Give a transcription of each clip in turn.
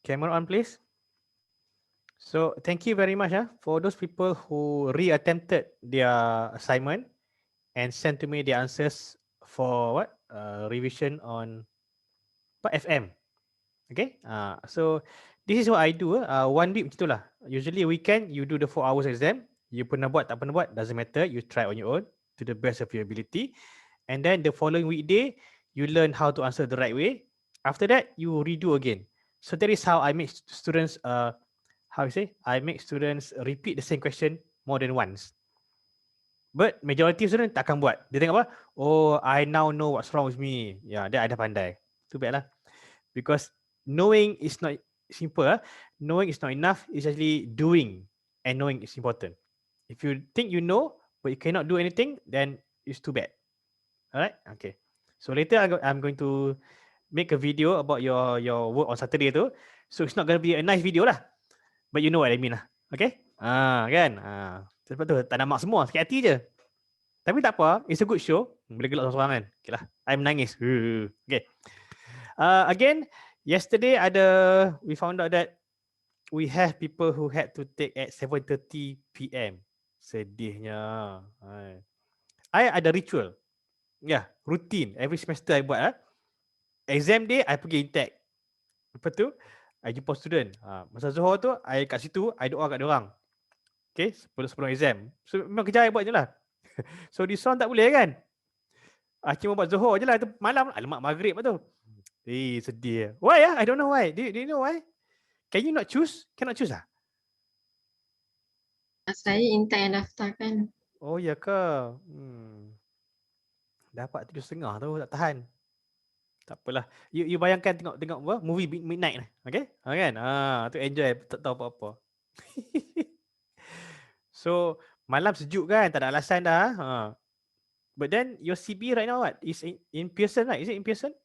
Camera on, please. So thank you very much for those people who reattempted their assignment and sent to me the answers for what revision on FM. Okay. So this is what I do. 1 week macam itulah. Usually weekend you do the 4 hours exam. You pernah buat tak pernah buat doesn't matter. You try on your own to the best of your ability. And then the following weekday you learn how to answer the right way. After that you redo again. So that is how I make students how you say? I make students repeat the same question more than once. But majority student tak akan buat. Dia tengok apa? Oh, I now know what's wrong with me. Ya, dia ada pandai. Too bad lah. Because knowing is not simple. Knowing is not enough. It's actually doing and knowing is important. If you think you know but you cannot do anything, then it's too bad. Alright? Okay. So later I'm going to make a video about your work on Saturday tu. So it's not going to be a nice video lah. But you know what I mean lah. Okay? Kan? Sebab tu tak nak mark semua. Sikit hati je. Tapi tak apa. It's a good show. Boleh gelak seorang-seorang kan? Okay lah. I menangis. Okay. Again, yesterday we found out that we have people who had to take at 7:30 PM. Sedihnya. I ada ritual. Yeah, routine. Every semester I buat. Exam day, I pergi intake. Lepas tu, I jumpa student. Masa Zuhur tu, I kat situ, I doa kat diorang. Okay, sebelum exam. So, memang kerja I buat je lah. So, this one tak boleh kan? Cuma buat Zuhur je lah. Itu malam, alamak maghrib lah tu. Sedih. Why I don't know why. Do you know why? Can you not choose? Cannot choose lah? Saya intake yang daftarkan. Oh, ya ke? Dapat 7.30 tu, tak tahan. Tak apalah. You bayangkan tengok apa? Movie midnight lah. Okay? Kan? Tu enjoy. Tak tahu apa-apa. So, malam sejuk kan? Tak ada alasan dah. But then, your CB right now what? Is in Pearson, right? Is it in Pearson?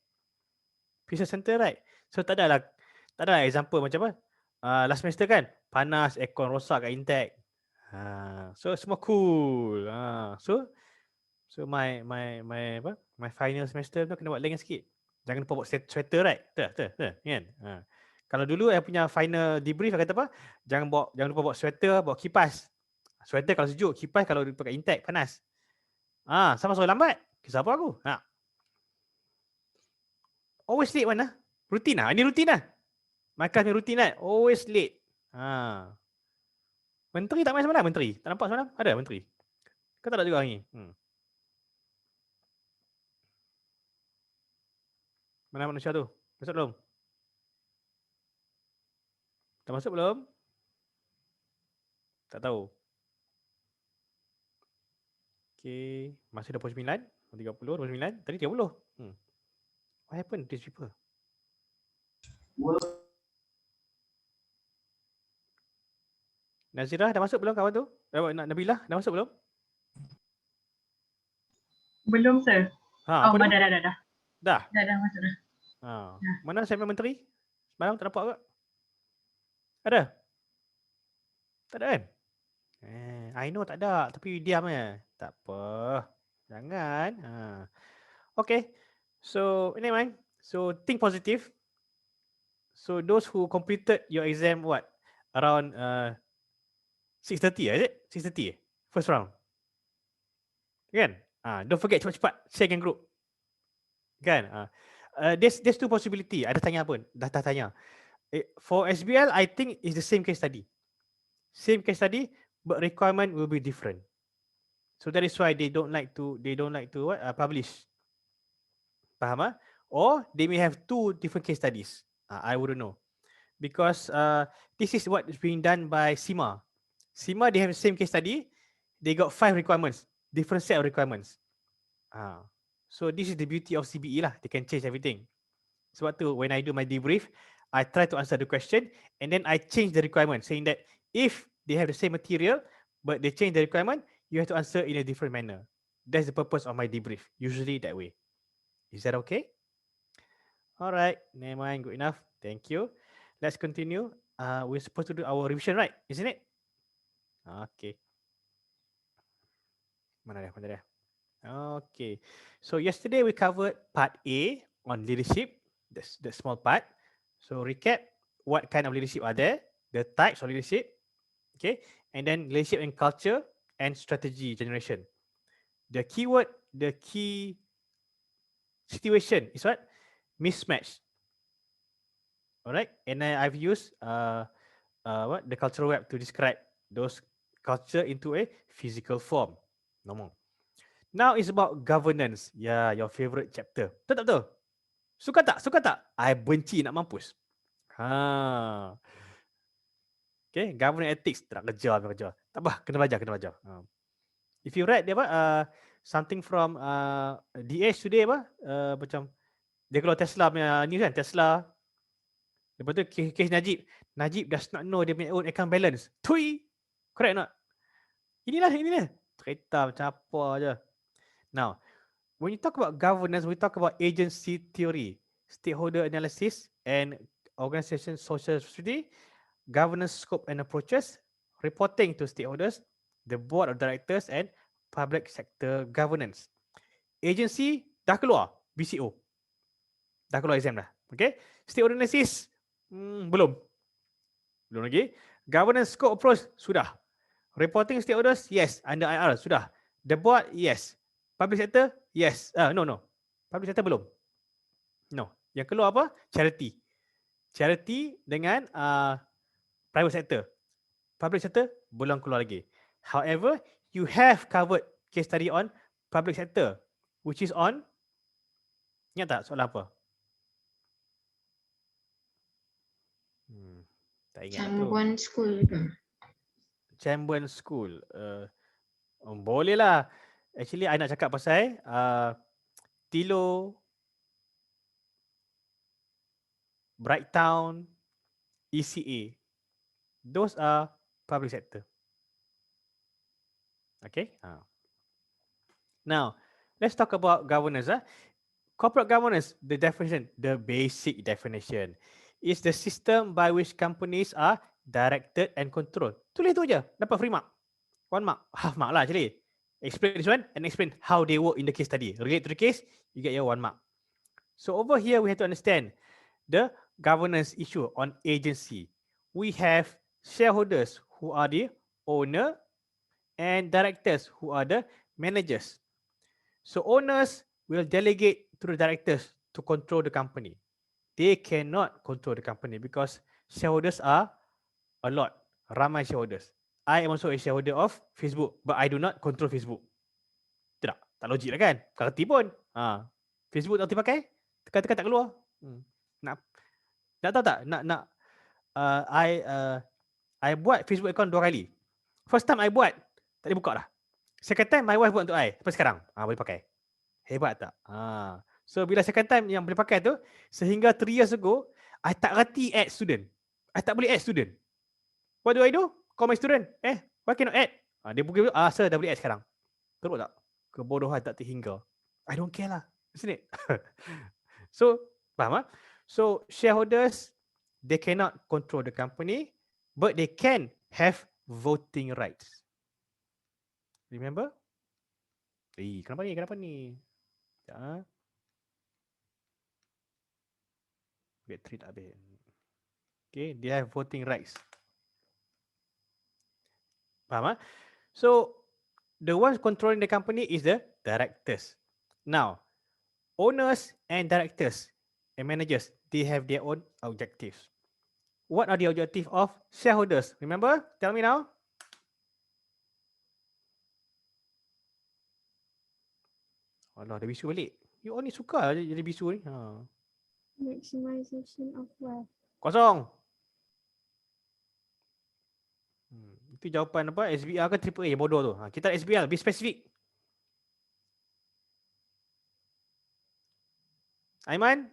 Pearson Center, right? So, tak ada lah example macam apa? Last semester kan? Panas, aircon rosak kat Intech. So, semua cool. So, my final semester tu kena buat lain sikit. Jangan lupa bawa sweater, right? Betul kan? Kalau dulu saya punya final debrief, saya kata apa? Jangan lupa bawa sweater, bawa kipas. Sweater kalau sejuk, kipas kalau pakai Intech panas. Sama suruh lambat. Kisah apa aku? Always late mana? Rutin lah. Ini rutin lah. My class ni rutin lah. Always late. Menteri tak main semalam? Menteri? Tak nampak semalam? Ada menteri? Kau tak ada juga hari ni? Mana manusia tu? Masuk belum? Dah masuk belum? Tak tahu. Okay. Masih 29, 30, 29. Tadi 30. What happened to these people? Nazirah dah masuk belum kawan tu? Nabilah dah masuk belum? Belum, sir. Dah. Dah? Dah masuk dah. Mana Samuel Menteri? Semalam tak nampak ke? Ada? Tak ada kan? I know tak ada. Tapi diam je. Tak apa. Jangan. Okay. So, anyway. So, think positive. So, those who completed your exam, what? Around 6:30 is it? 6:30 First round. Kan? Don't forget cepat-cepat share dengan group. Kan? There's two possibility. Ada tanya pun. Dah tanya. For SBL, I think it's the same case study. Same case study, but requirement will be different. So that is why they don't like to publish. Faham? Or they may have two different case studies. I wouldn't know. Because this is what is being done by SIMA. SIMA, they have the same case study. They got 5 requirements. Different set of requirements. So this is the beauty of CBE lah. They can change everything. Sebab tu, when I do my debrief, I try to answer the question and then I change the requirement, saying that if they have the same material, but they change the requirement, you have to answer in a different manner. That's the purpose of my debrief. Usually that way. Is that okay? Alright, never mind, good enough. Thank you. Let's continue. We're supposed to do our revision, right? Isn't it? Okay. Mana dia? Okay. So yesterday we covered part A on leadership, the small part. So recap, what kind of leadership are there, the types of leadership, okay, and then leadership and culture and strategy generation. The keyword, the key situation is what? Mismatch. Alright, and then I've used the cultural web to describe those culture into a physical form. No more. Now it's about governance. Yeah, your favorite chapter. Betul tak betul? Suka tak? Suka tak? I benci nak mampus. Ha. Okay, governance ethics. Tak nak kejar, tak kejar. Tak apa, kena belajar. If you read dia apa, something from DH today apa, macam dia keluar Tesla punya news kan, Tesla. Lepas tu case Najib. Najib does not know dia punya own account balance. Tui! Correct not? Inilah. Cerita macam apa je. Now, when you talk about governance, we talk about agency theory, stakeholder analysis, and organization social strategy, governance scope and approaches, reporting to stakeholders, the board of directors, and public sector governance. Agency dah keluar, BCO. Dah keluar exam dah. Okay. Stakeholder analysis, belum lagi. Governance scope approach, sudah. Reporting stakeholders, yes. Under IR, sudah. The board, yes. Public sector, yes. No. Public sector belum. No. Yang keluar apa? Charity. Charity dengan private sector. Public sector belum keluar lagi. However, you have covered case study on public sector, which is on, ingat tak soalan apa? Tak ingat Cambuan School ke? Cambuan School. Boleh lah. Actually, I nak cakap pasal Tilo, Brightown, ECA. Those are public sector. Okay. Now, let's talk about governance. Corporate governance, the definition, the basic definition, is the system by which companies are directed and controlled. Tulis tu je, dapat free mark. 1 mark, half mark lah actually. Explain this one and explain how they work in the case study. Relate to the case, you get your 1 mark. So over here, we have to understand the governance issue on agency. We have shareholders who are the owner and directors who are the managers. So owners will delegate to the directors to control the company. They cannot control the company because shareholders are a lot. Ramai shareholders. I am also a shareholder of Facebook, but I do not control Facebook. Tidak, tak logik lah kan? Bukan kerti pun. Facebook tak kerti pakai, tekan-tekan tak keluar. Nak tahu tak? I buat Facebook account 2 kali. First time I buat, tak boleh buka dah. Second time my wife buat untuk I. Sampai sekarang, boleh pakai. Hebat tak? So bila second time yang boleh pakai tu, sehingga 3 years ago, I tak reti add student. I tak boleh add student. What do I do? Call my student. Why cannot add? Dia pergi, sir dah boleh add sekarang. Teruk tak? Kebodohan tak terhingga. I don't care lah. Isn't it? So, faham? So, shareholders, they cannot control the company, but they can have voting rights. Remember? Kenapa ni? Battery tak habis. Okay, they have voting rights. Faham? So, the ones controlling the company is the directors. Now, owners and directors and managers, they have their own objectives. What are the objectives of shareholders? Remember? Tell me now. Alah, dah bisu balik. You all ni suka je jadi bisu ni. Maximization of wealth. Kosong. Itu jawapan apa? SBR ke triple A yang bodoh tu. Kita SBR, be specific. Aiman?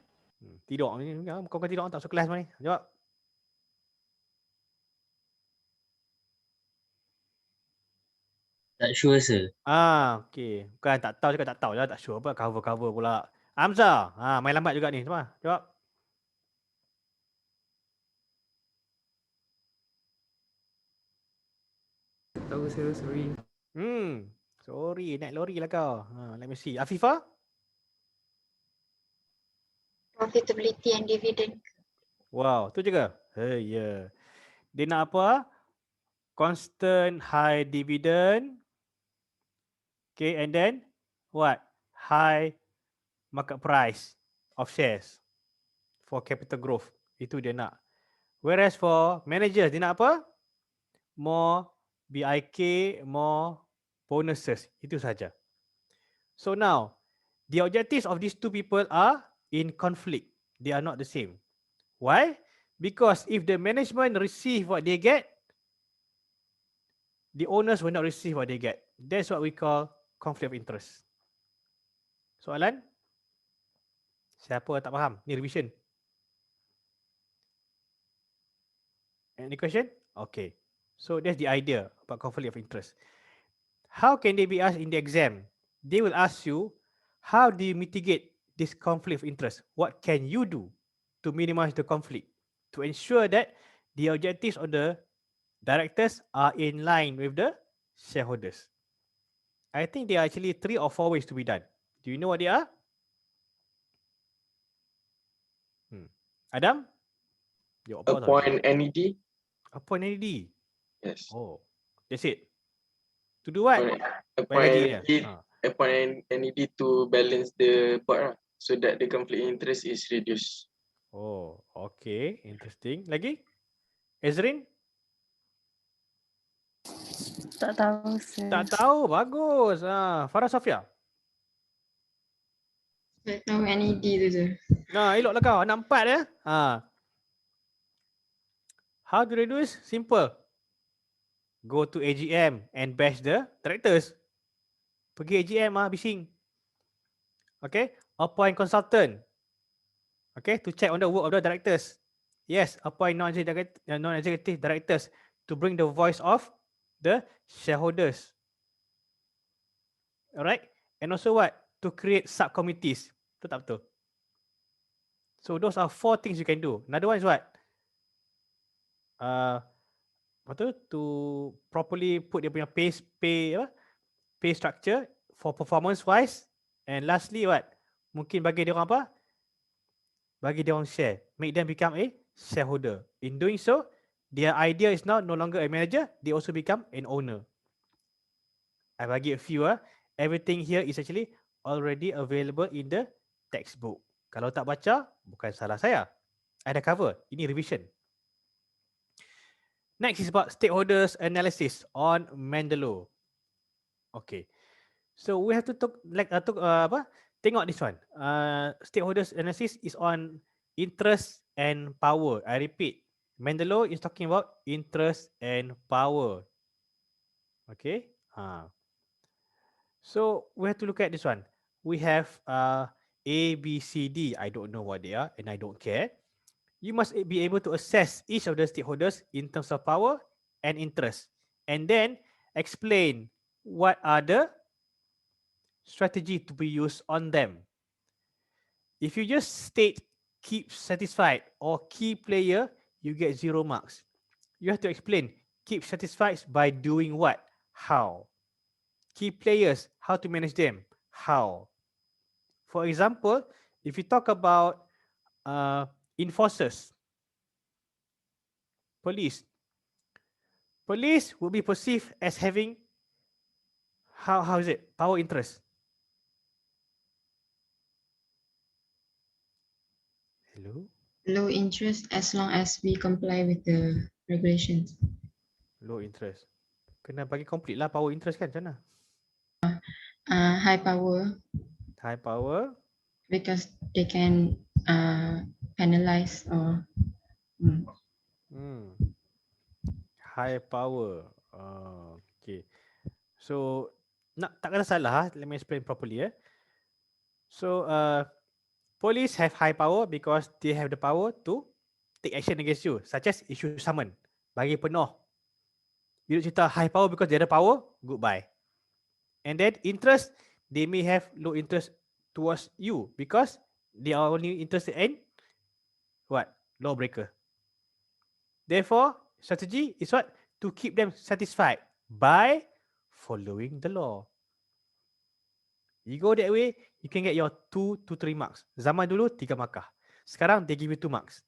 Tidur ni. Kau tidur tak masuk kelas ni. Jawab. Tak sure, sir. Okay. Bukan tak tahu juga tak tahu je. Tak sure apa. Cover pula. Hamzah. Main lambat juga ni. Jawab. Tahu sir, sorry. Sorry. Naik lori lah kau. Let me see. Afifah? Profitability and dividend. Wow. Tu juga. Ya. Dia nak apa? Constant high dividend. Okay, and then what? High market price of shares for capital growth. Itu dia nak. Whereas for managers, dia nak apa? More BIK, more bonuses. Itu saja. So now, the objectives of these two people are in conflict. They are not the same. Why? Because if the management receive what they get, the owners will not receive what they get. That's what we call conflict of interest. Soalan? Siapa tak faham? Ni revision. Any question? Okay. So that's the idea about conflict of interest. How can they be asked in the exam? They will ask you, how do you mitigate this conflict of interest? What can you do to minimize the conflict? To ensure that the objectives of the directors are in line with the shareholders. I think there are actually 3 or 4 ways to be done. Do you know what they are? Adam? Appoint NED. Appoint NED. Yes. Oh, that's it. To do what? Appoint NED to balance the pot lah, so that the conflict interest is reduced. Oh, okay. Interesting. Lagi? Ezrin? Tak tahu, sir. Tak tahu. Bagus. Farah Sofia? Saya tahu NED tu je. Eloklah kau. Anak 4 ya. How to reduce? Simple. Go to AGM and bash the directors. Pergi AGM bising. Okay. Appoint consultant. Okay, to check on the work of the directors. Yes, appoint non-executive directors to bring the voice of the shareholders. Alright. And also what? To create subcommittees. Betul tak betul? So those are 4 things you can do. Another one is what? To properly put dia punya pay structure for performance wise. And lastly what? Mungkin bagi dia orang apa? Bagi dia orang share. Make them become a shareholder. In doing so, their idea is now no longer a manager, they also become an owner. I bagi a few. Everything here is actually already available in the textbook. Kalau tak baca, bukan salah saya. I dah cover. Ini revision. Next is about stakeholders analysis on Mendeley. Okay. So we have to tengok this one. Stakeholders analysis is on interest and power. I repeat, Mendeley is talking about interest and power. Okay. So we have to look at this one. We have A, B, C, D. I don't know what they are and I don't care. You must be able to assess each of the stakeholders in terms of power and interest, and then explain what are the strategy to be used on them. If you just state keep satisfied or key player, you get 0 marks. You have to explain keep satisfied by doing what, how. Key players, how to manage them, how. For example, if you talk about enforcers, police will be perceived as having how is it? Power interest. Hello? Low interest as long as we comply with the regulations. Low interest. Kena bagi complete lah power interest kan macam mana? High power. High power. Because they can penalize or High power. Okay. So tak kena salah. Let me explain properly. So police have high power because they have the power to take action against you, such as issue summon. Bagi penuh. You cerita high power because they ada power, goodbye. And then interest, they may have low interest towards you because they are only interested in what? Lawbreaker. Therefore, strategy is what? To keep them satisfied by following the law. You go that way, you can get your 2 to 3 marks. Zaman dulu 3 markah. Sekarang they give you 2 marks.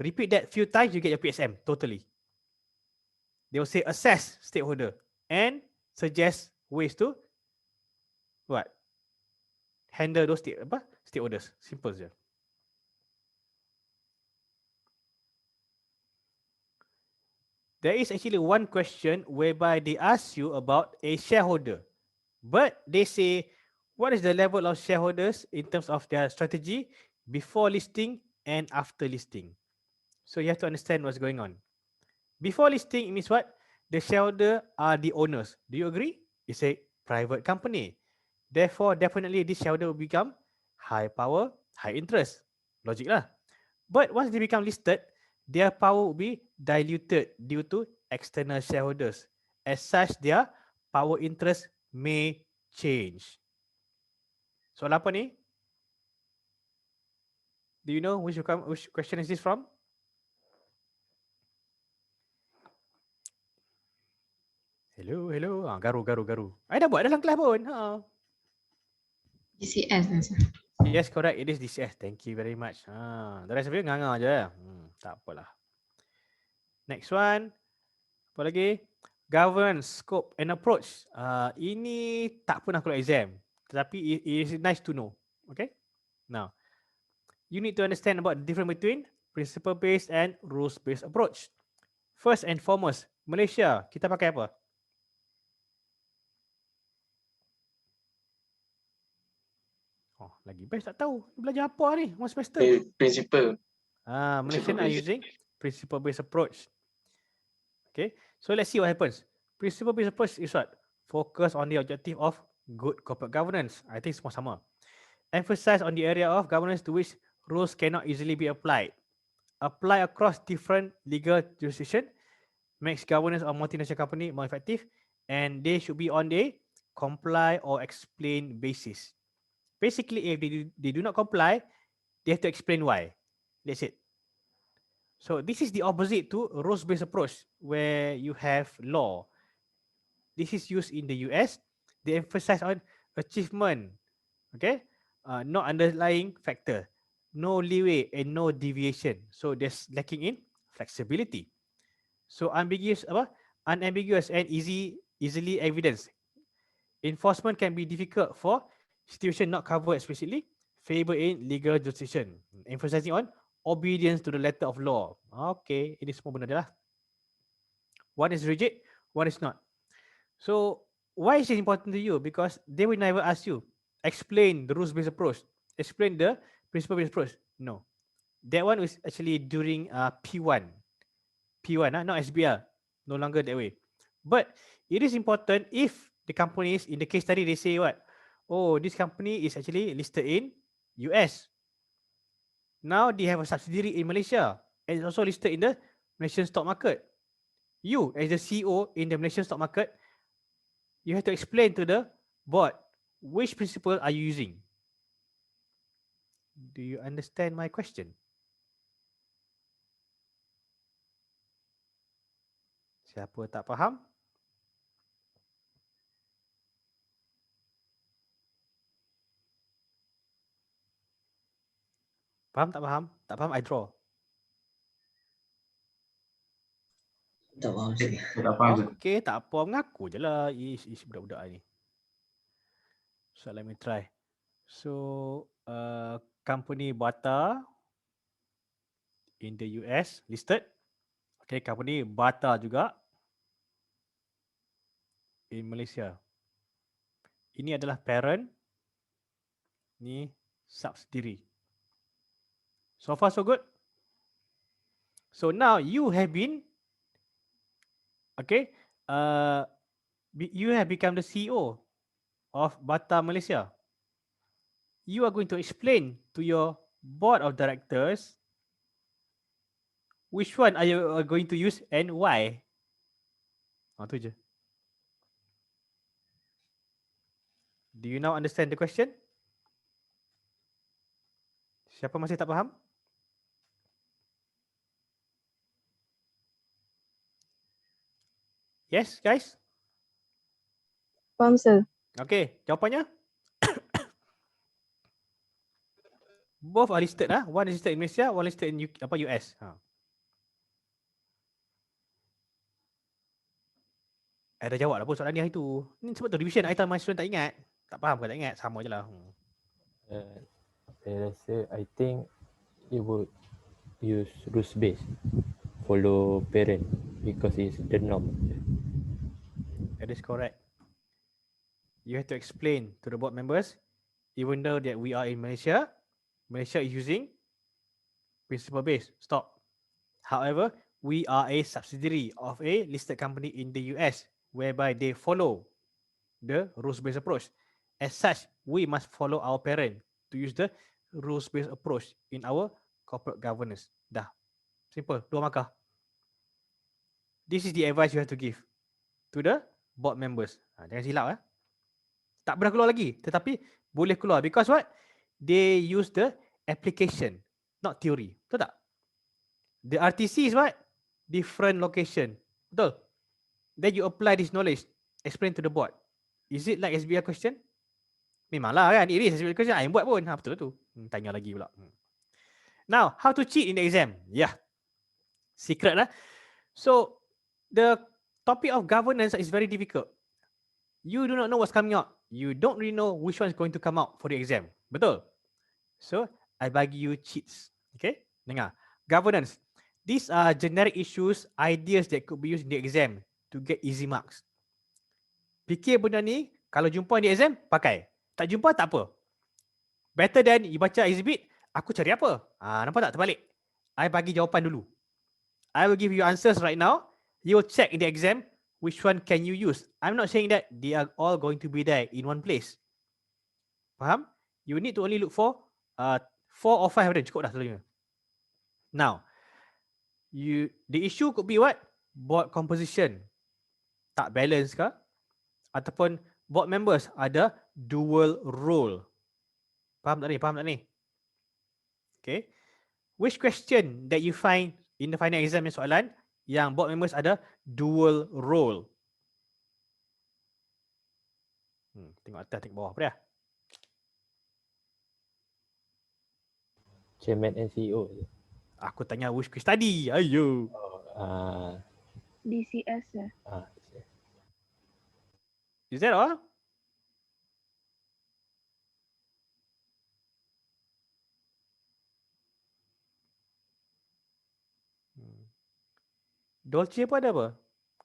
Repeat that few times, you get your PSM totally. They will say assess stakeholder and suggest ways to what? Handle those stakeholders. Simple je. There is actually one question whereby they ask you about a shareholder, but they say, what is the level of shareholders in terms of their strategy before listing and after listing? So you have to understand what's going on. Before listing, it means what? The shareholder are the owners. Do you agree? It's a private company. Therefore, definitely this shareholder will become high power, high interest. Logic lah. But once they become listed, their power will be diluted due to external shareholders. As such, their power interest may change. Soalan apa ni? Do you know which question is this from? Hello. Garu. I dah buat dalam kelas pun. DCS lah, sir. Yes, correct. It is DCS. Thank you very much. The rest of you nganga je. Tak apalah. Next one. Apa lagi? Governance, scope and approach. Ini tak pernah keluar exam. Tetapi it is nice to know. Okay? Now, you need to understand about the difference between principle-based and rules-based approach. First and foremost, Malaysia, kita pakai apa? Oh, lagi best tak tahu. Belajar apa ni? One semester. Principle. Malaysian are using principle-based approach. Okay, so let's see what happens. Principle-based approach is what? Focus on the objective of good corporate governance. I think semua sama. Emphasize on the area of governance to which rules cannot easily be applied. Apply across different legal jurisdiction. Makes governance of multinational company more effective. And they should be on the comply or explain basis. Basically, if they do not comply, they have to explain why. That's it. So this is the opposite to rules-based approach, where you have law. This is used in the US. They emphasize on achievement, okay, not underlying factor, no leeway and no deviation. So there's lacking in flexibility. So unambiguous and easily evidence. Enforcement can be difficult for situation not covered explicitly, favor in legal jurisdiction. Emphasizing on obedience to the letter of law. Okay, ini semua benda dia lah. One is rigid, one is not. So, why is it important to you? Because they will never ask you, explain the rules-based approach, explain the principle-based approach. No. That one is actually during P1. P1, not SBL. No longer that way. But it is important if the companies, in the case study, they say what? Oh, this company is actually listed in US. Now they have a subsidiary in Malaysia and it's also listed in the Malaysian stock market. You, as the CEO in the Malaysian stock market, you have to explain to the board which principle are you using. Do you understand my question? Siapa tak faham? Faham tak faham? Tak faham, I draw. Tak faham saya. Tak faham je. Okay, tak apa. Mengaku je lah. Ish budak-budak ni. So, let me try. So, company Bata in the US listed. Okay, company Bata juga in Malaysia. Ini adalah parent. Ni subsidiary. So far so good. So now you have been, okay, you have become the CEO of Bata Malaysia. You are going to explain to your board of directors which one are you going to use and why. Tu je. Do you now understand the question? Siapa masih tak faham? Yes, guys? Faham, sir. Okay, jawapannya? Both are listed. One is listed in Malaysia, one listed in US. I dah jawab lah pun soalan ni hari tu. Ni sebab tu revision. I tahu my student tak ingat. Tak faham ke tak ingat? Sama je lah. Saya rasa I think it would use rules based, follow parent because it's the norm. That is correct. You have to explain to the board members, even though that we are in Malaysia, Malaysia is using principle based. Stop. However, we are a subsidiary of a listed company in the US, whereby they follow the rules-based approach. As such, we must follow our parent to use the rules-based approach in our corporate governance. Dah. Simple. 2 markah. This is the advice you have to give to the board members. Jangan silap. Tak pernah keluar lagi. Tetapi boleh keluar. Because what? They use the application, not theory. Betul tak? The RTC is what? Different location. Betul? Then you apply this knowledge. Explain to the board. Is it like SBI question? Memanglah kan. It is SBI question. Yang buat pun. Betul tu. Tanya lagi pula. Now, how to cheat in the exam? Yeah. Secret lah. So, the topic of governance is very difficult. You do not know what's coming out. You don't really know which one is going to come out for the exam. Betul? So, I bagi you cheats. Okay? Dengar. Governance. These are generic issues, ideas that could be used in the exam to get easy marks. Fikir benda ni, kalau jumpa di exam, pakai. Tak jumpa, tak apa. Better than you baca exhibit, aku cari apa? Nampak tak terbalik? I bagi jawapan dulu. I will give you answers right now. You will check in the exam, which one can you use? I'm not saying that they are all going to be there in one place. Faham? You need to only look for 4 or 5 of them. Cukup dah selalunya. Now, the issue could be what? Board composition. Tak balance ke? Ataupun board members ada dual role. Faham tak ni? Faham tak ni? Okay. Which question that you find in the final exam ni soalan yang board members ada dual role? Tengok atas, tengok bawah. Apa dia? Chairman and CEO. Aku tanya which quiz tadi. Ayo. DCS ya. Is that all? Dolce pun ada apa?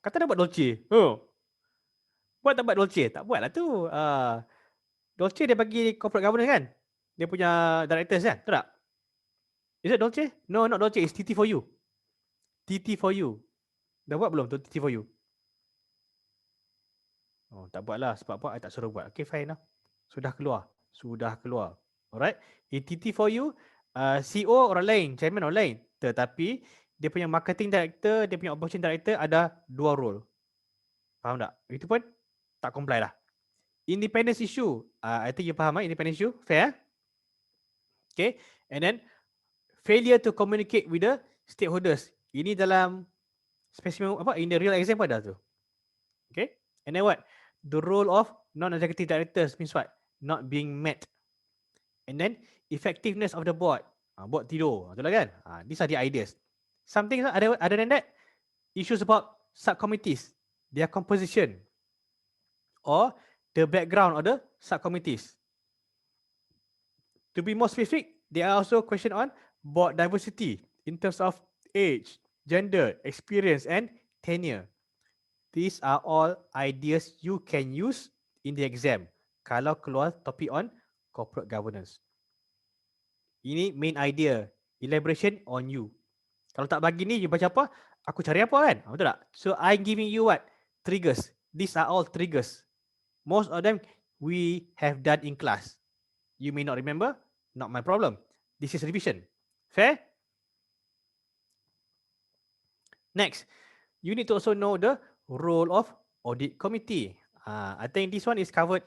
Kata dah buat Dolce. Buat tak buat Dolce? Tak buat lah tu. Dolce dia bagi corporate governance kan? Dia punya directors kan? Betul tak? Is it Dolce? No, not Dolce. It's TT for you. TT for you. Dah buat belum tu TT for you? Oh, tak buat lah. Sebab apa? I tak suruh buat. Okay, fine lah. Sudah keluar. Sudah keluar. Alright. In TT for you, CEO orang lain, chairman orang lain. Tetapi, dia punya marketing director, dia punya operation director ada 2 role. Faham tak? Itu pun tak comply lah. Independence issue. I think you faham independence issue? Fair? Okay. And then, failure to communicate with the stakeholders. Ini dalam specimen apa? In the real exam pun ada tu. Okay. And then what? The role of non-executive directors means what? Not being met. And then, effectiveness of the board. Board tidur. Betul lah kan? These are the ideas. Something other than that, issues about subcommittees, their composition, or the background of the subcommittees. To be more specific, there are also questions on board diversity in terms of age, gender, experience, and tenure. These are all ideas you can use in the exam kalau keluar topik on corporate governance. Ini main idea, elaboration on you. Kalau tak bagi ni, you baca apa? Aku cari apa kan? Betul tak? So, I'm giving you what? Triggers. These are all triggers. Most of them, we have done in class. You may not remember. Not my problem. This is revision. Fair? Next, you need to also know the role of audit committee. I think this one is covered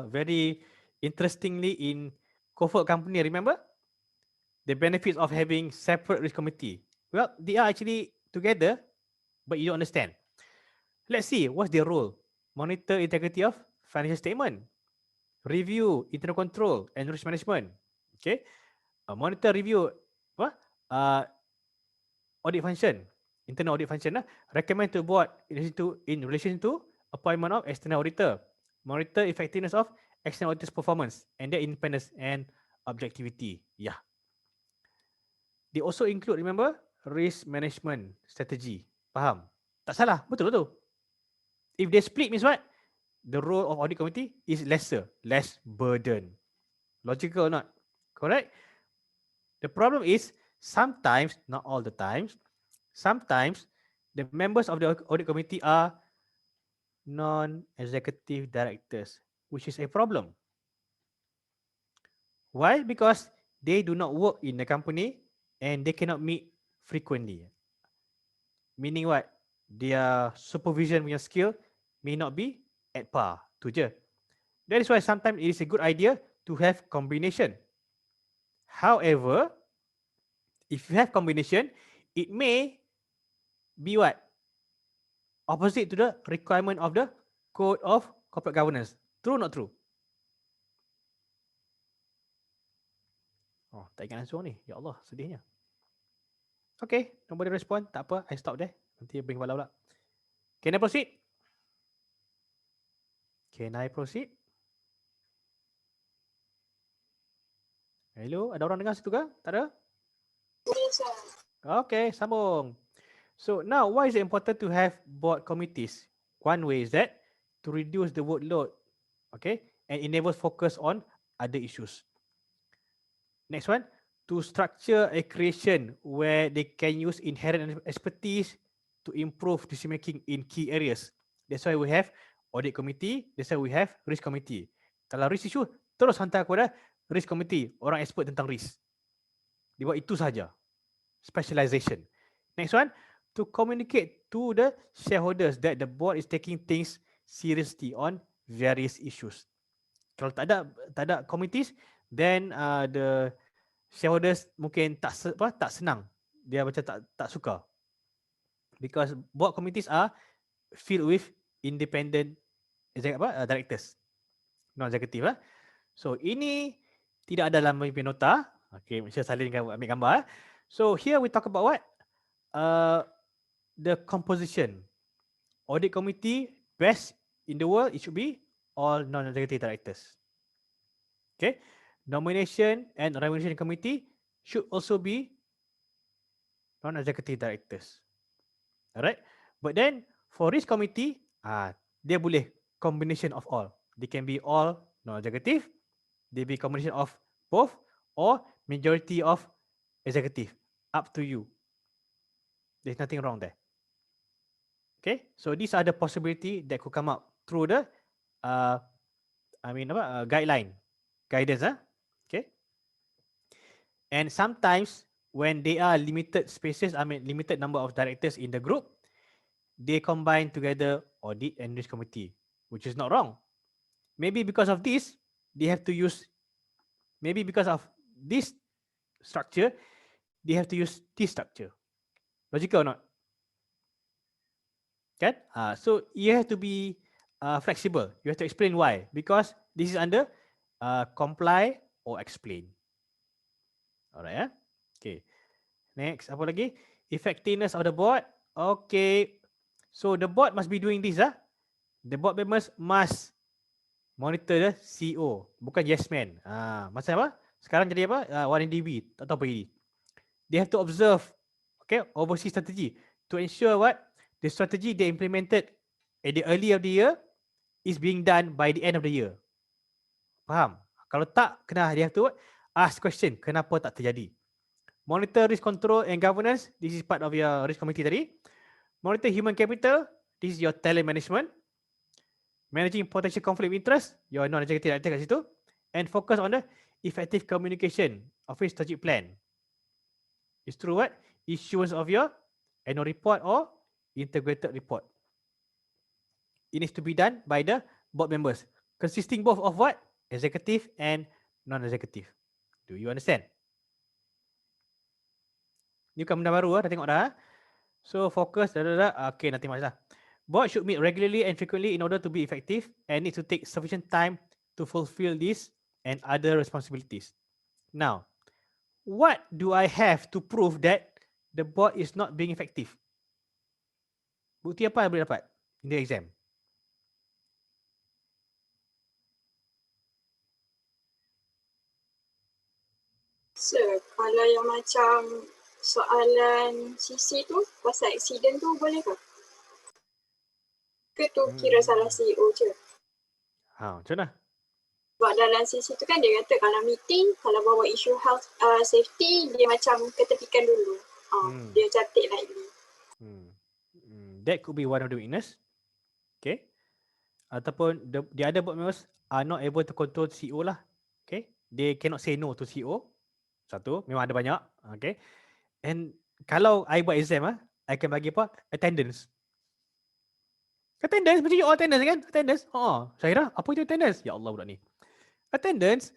very interestingly in corporate company. Remember? The benefits of having separate risk committee. Well, they are actually together, but you don't understand. Let's see, what's their role? Monitor integrity of financial statement. Review internal control and risk management. Okay. Monitor review what? Audit function. Internal audit function. Recommend to board in relation to appointment of external auditor, monitor effectiveness of external auditor's performance and their independence and objectivity. Yeah. They also include, remember, risk management strategy. Faham? Tak salah, betul tu. If they split means what? The role of audit committee is lesser, less burden. Logical or not? Correct? The problem is sometimes, not all the times, sometimes the members of the audit committee are non-executive directors, which is a problem. Why? Because they do not work in the company and they cannot meet frequently. Meaning what? Their supervision punya skill may not be at par. Tu je. That is why sometimes it is a good idea to have combination. However, if you have combination, it may be what? Opposite to the requirement of the Code of Corporate Governance. True or not true? Oh, tak ingat answer ni. Ya Allah, sedihnya. Okay, nobody respond. Tak apa, I stop there. Nanti bring kepala pula. Can I proceed? Can I proceed? Hello, ada orang dengar situ ke? Tak ada? Okay, sambung. So now, why is it important to have board committees? One way is that to reduce the workload, okay, and enable focus on other issues. Next one, to structure a creation where they can use inherent expertise to improve decision making in key areas. That's why we have audit committee. That's why we have risk committee. Kalau risk issue, terus hantar kepada risk committee, orang expert tentang risk. Dia buat itu saja. Specialization. Next one, to communicate to the shareholders that the board is taking things seriously on various issues. Kalau tak ada committees, then the shareholders mungkin tak senang. Dia macam tak suka. Because board committees are filled with independent directors, non-executive. So ini tidak ada dalam nota. Okay, Malaysia salin ambil gambar. So here we talk about what? The composition. Audit committee, best in the world, it should be all non-executive directors. Okay. Nomination and remuneration committee should also be non-executive directors. Alright. But then for risk committee, dia boleh combination of all. They can be all non-executive, they be combination of both, or majority of executive. Up to you. There's nothing wrong there. Okay, so these are the possibility that could come up through the guidance. Okay, and sometimes when they are limited spaces, limited number of directors in the group, they combine together audit and risk committee, which is not wrong. Maybe because of this, they have to use. Maybe because of this structure, they have to use this structure. Logical or not? Kan? So you have to be flexible. You have to explain why. Because this is under comply or explain. Alright. Okay. Next, apa lagi? Effectiveness of the board. Okay. So the board must be doing this. The board members must monitor the CEO. Bukan yes man. Macam apa? Sekarang jadi apa? 1DB. Tak tahu apa ini. They have to observe, okay, oversee strategy to ensure what the strategy they implemented at the early of the year is being done by the end of the year. Faham? Kalau tak, kena dia have to ask question, kenapa tak terjadi. Monitor risk control and governance, this is part of your risk committee tadi. Monitor human capital, this is your talent management. Managing potential conflict of interest, your non-executive director kat situ. And focus on the effective communication of your strategic plan. It's through what? Issuance of your annual report or integrated report. It needs to be done by the board members, consisting both of what? Executive and non-executive. Do you understand? Ni bukan benda baru, dah tengok dah. So focus, okay, nanti masalah. Board should meet regularly and frequently in order to be effective and need to take sufficient time to fulfill this and other responsibilities. Now, what do I have to prove that the board is not being effective? Bukti apa yang boleh dapat in the exam? Sir, kalau yang macam soalan CC tu, pasal accident tu boleh ke? Ke tu kira salah CEO je? Macam mana? Sebab dalam CC tu kan dia kata kalau meeting, kalau bawa isu health safety, dia macam ketepikan dulu. Dia catat lightly. That could be one of the weakness. Okay. Ataupun the other board members are not able to control CEO lah. Okay. They cannot say no to CEO. Satu, memang ada banyak. Okay. And kalau I buat exam, I akan bagi apa? Attendance. Attendance, macam you all attendance kan? Attendance. Syahira, apa itu attendance? Ya Allah budak ni. Attendance,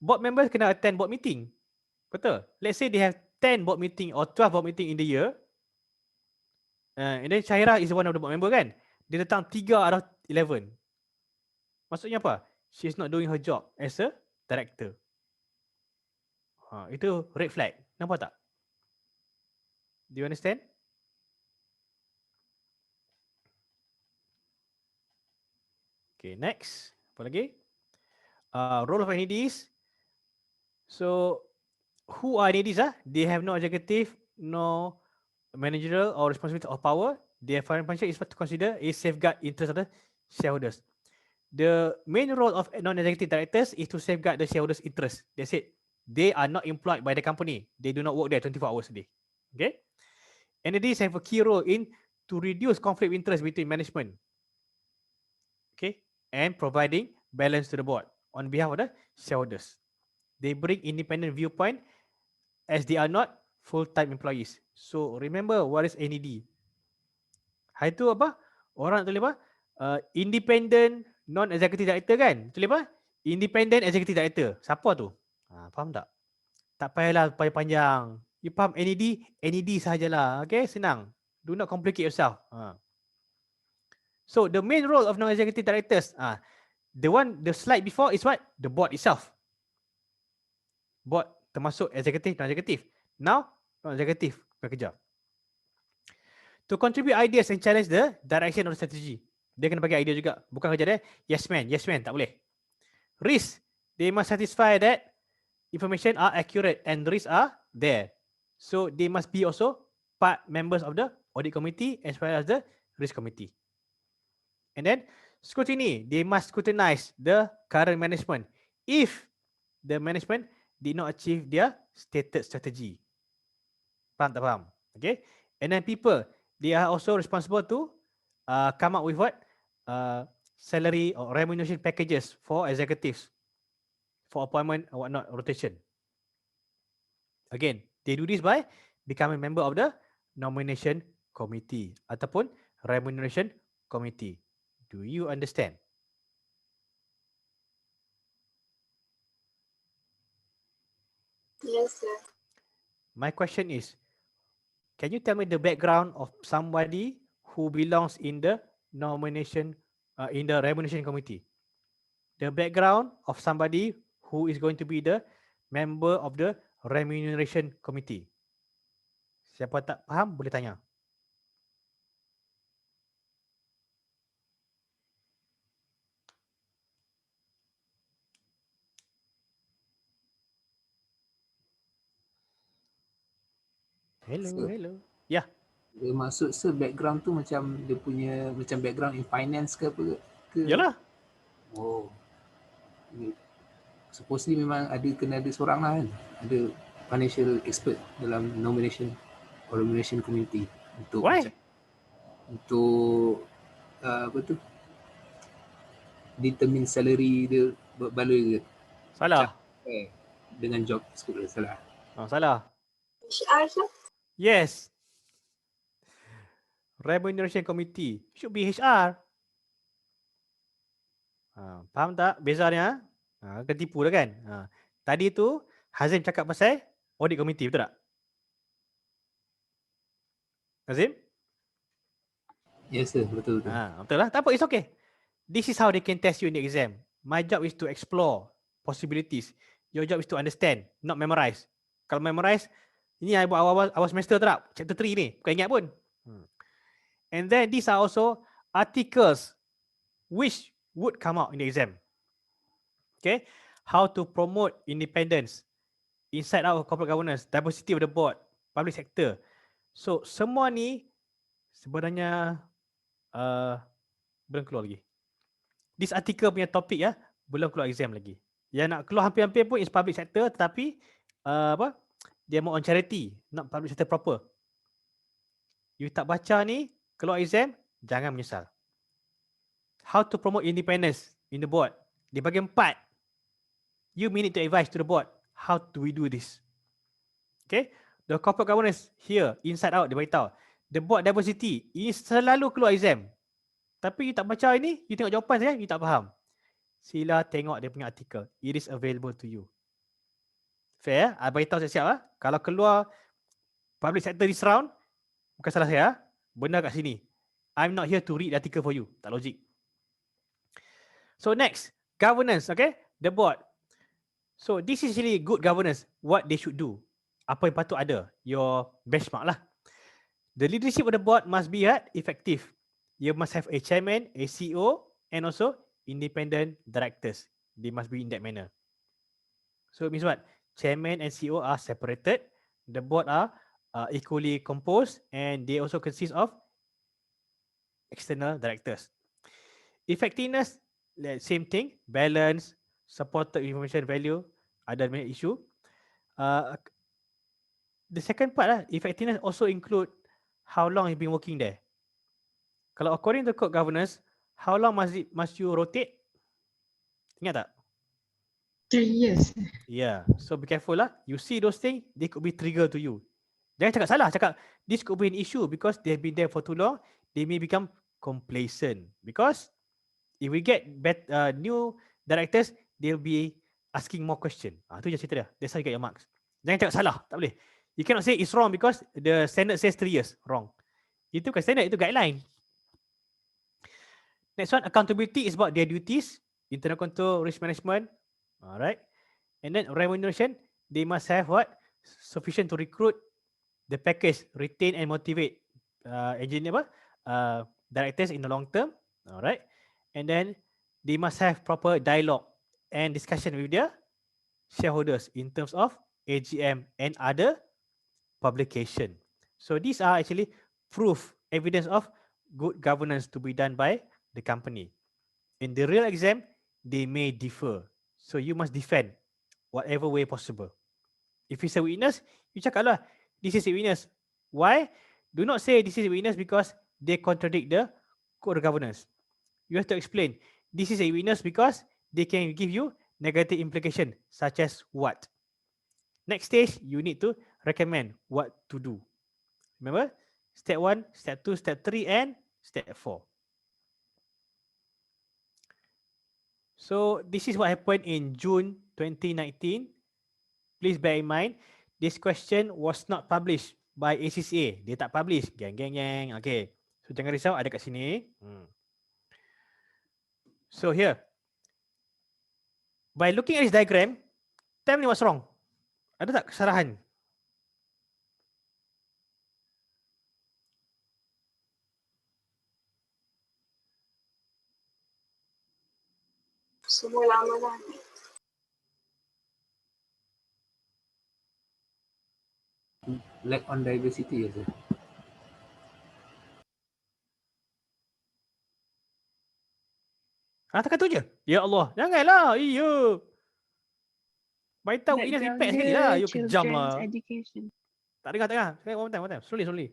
board members kena attend board meeting. Betul? Let's say they have 10 board meeting or 12 board meeting in the year. And then Syahira is one of the board member kan? Dia datang 3 out of 11. Maksudnya apa? She is not doing her job as a director. Itu red flag. Nampak tak? Do you understand? Okay, next. Apa lagi? Role of NEDs. So, who are NEDs? They have no executive, no managerial or responsibility or power. Their function is to consider is safeguard interest of the shareholders. The main role of non-executive directors is to safeguard the shareholders' interest. That's it. They are not employed by the company. They do not work there 24 hours a day. Okay? NEDs have a key role in to reduce conflict of interest between management. Okay? And providing balance to the board on behalf of the shareholders. They bring independent viewpoint as they are not full-time employees. So remember what is NED. Hai tu apa? Orang tulis apa? Independent non-executive director kan? Tulis apa? Independent executive director. Siapa tu? Faham tak? Tak payahlah panjang. You faham NED? NED sahajalah. Okay? Senang. Do not complicate yourself. So the main role of non-executive directors, the slide before is what? The board itself. Board termasuk executive, non-executive. Now, non-executive bekerja. To contribute ideas and challenge the direction of the strategy. Dia kena bagi idea juga. Bukan kerja dia, yes man, tak boleh. Risk, they must satisfy that information are accurate and risks are there. So they must be also part members of the audit committee as well as the risk committee. And then scrutiny, they must scrutinize the current management if the management did not achieve their stated strategy. Faham tak faham? Okay. And then people, they are also responsible to come up with what? Salary or remuneration packages for executives for appointment or whatnot, rotation. Again, they do this by becoming a member of the nomination committee ataupun remuneration committee. Do you understand? Yes, sir. My question is, can you tell me the background of somebody who belongs in the nomination, in the remuneration committee? The background of somebody who is going to be the member of the remuneration committee. Siapa tak faham boleh tanya. Hello. Ya. Dia maksud background tu macam dia punya macam background in finance ke apa ke? Yalah. Oh. Supposedly memang kena ada seorang lah kan. Ada financial expert dalam nomination or remuneration committee untuk Why? Untuk apa tu? Determine salary dia baloi ke? Salah. Dengan job scope dia salah. Salah. HR sir? Yes. Remuneration committee should be HR. Faham tak bezanya? Ketipu dah kan? Tadi tu Hazim cakap pasal audit committee, betul tak? Hazim? Yes sir, betul. Betul lah. Tak apa, it's okay. This is how they can test you in the exam. My job is to explore possibilities. Your job is to understand, not memorize. Kalau memorize, ini I buat awal semester tak? Chapter 3 ni. Bukan ingat pun. And then these are also articles which would come out in the exam. Okay. How to promote independence. inside out corporate governance, diversity of the board, public sector. So semua ni sebenarnya belum keluar lagi. This article punya topik ya, belum keluar exam lagi. Yang nak keluar hampir-hampir pun is public sector, tetapi dia mau on charity, not public sector proper. You tak baca ni, keluar exam, jangan menyesal. How to promote independence in the board. Di bahagian 4, you need to advise to the board, how do we do this? Okay, the corporate governance here, inside out, dia beritahu. The board diversity, ini selalu keluar exam. Tapi you tak baca ini, you tengok jawapan saja, you tak faham. Sila tengok dia punya artikel. It is available to you. Fair? Beritahu siap-siap. Kalau keluar public sector this round, bukan salah saya. Benar kat sini. I'm not here to read the article for you. Tak logik. So next, governance. Okay? The board. So this is really good governance. What they should do. Apa yang patut ada. Your benchmark lah. The leadership of the board must be effective. You must have a chairman, a CEO, and also independent directors. They must be in that manner. So it means what? Chairman and CEO are separated. The board are equally composed, and they also consist of external directors. Effectiveness, same thing. Balance, supported information value, other main issue. The second part, effectiveness also include how long you've been working there. Kalau according to code governance, how long must you rotate? Ingat tak? 3 years. Yeah, so be careful lah. You see those things, they could be trigger to you. Jangan cakap salah, cakap this could be an issue because they've been there for too long. They may become complacent because if we get new directors, they'll be asking more question. Tu je cerita dia. That's how you get your marks. Jangan cakap salah, tak boleh. You cannot say it's wrong because the standard says 3 years. Wrong. Itu bukan standard, itu guideline. Next one, accountability is about their duties, internal control, risk management. Alright. And then remuneration, they must have what? Sufficient to recruit the package, retain and motivate directors in the long term. Alright. And then they must have proper dialogue and discussion with their shareholders in terms of AGM and other publication. So these are actually proof, evidence of good governance to be done by the company. In the real exam, they may differ. So you must defend whatever way possible. If it's a witness, you cakap lah, this is a witness. Why? Do not say this is a witness because they contradict the code of governance. You have to explain, this is a witness because they can give you negative implication, such as what? Next stage, you need to recommend what to do. Remember? Step 1, step 2, step 3, and step 4. So this is what happened in June 2019. Please bear in mind, this question was not published by ACCA. Dia tak publish. Geng. Okay. So jangan risau, ada kat sini. So here, by looking at this diagram, tell me what's wrong. Ada tak kesalahan? Semua lama lah. Lack on diversity je. Takkan tu je? Ya Allah, janganlah. Iya. Baita witness impact sekali lah. You kejam lah. Education. Tak dengar. One time. Slowly.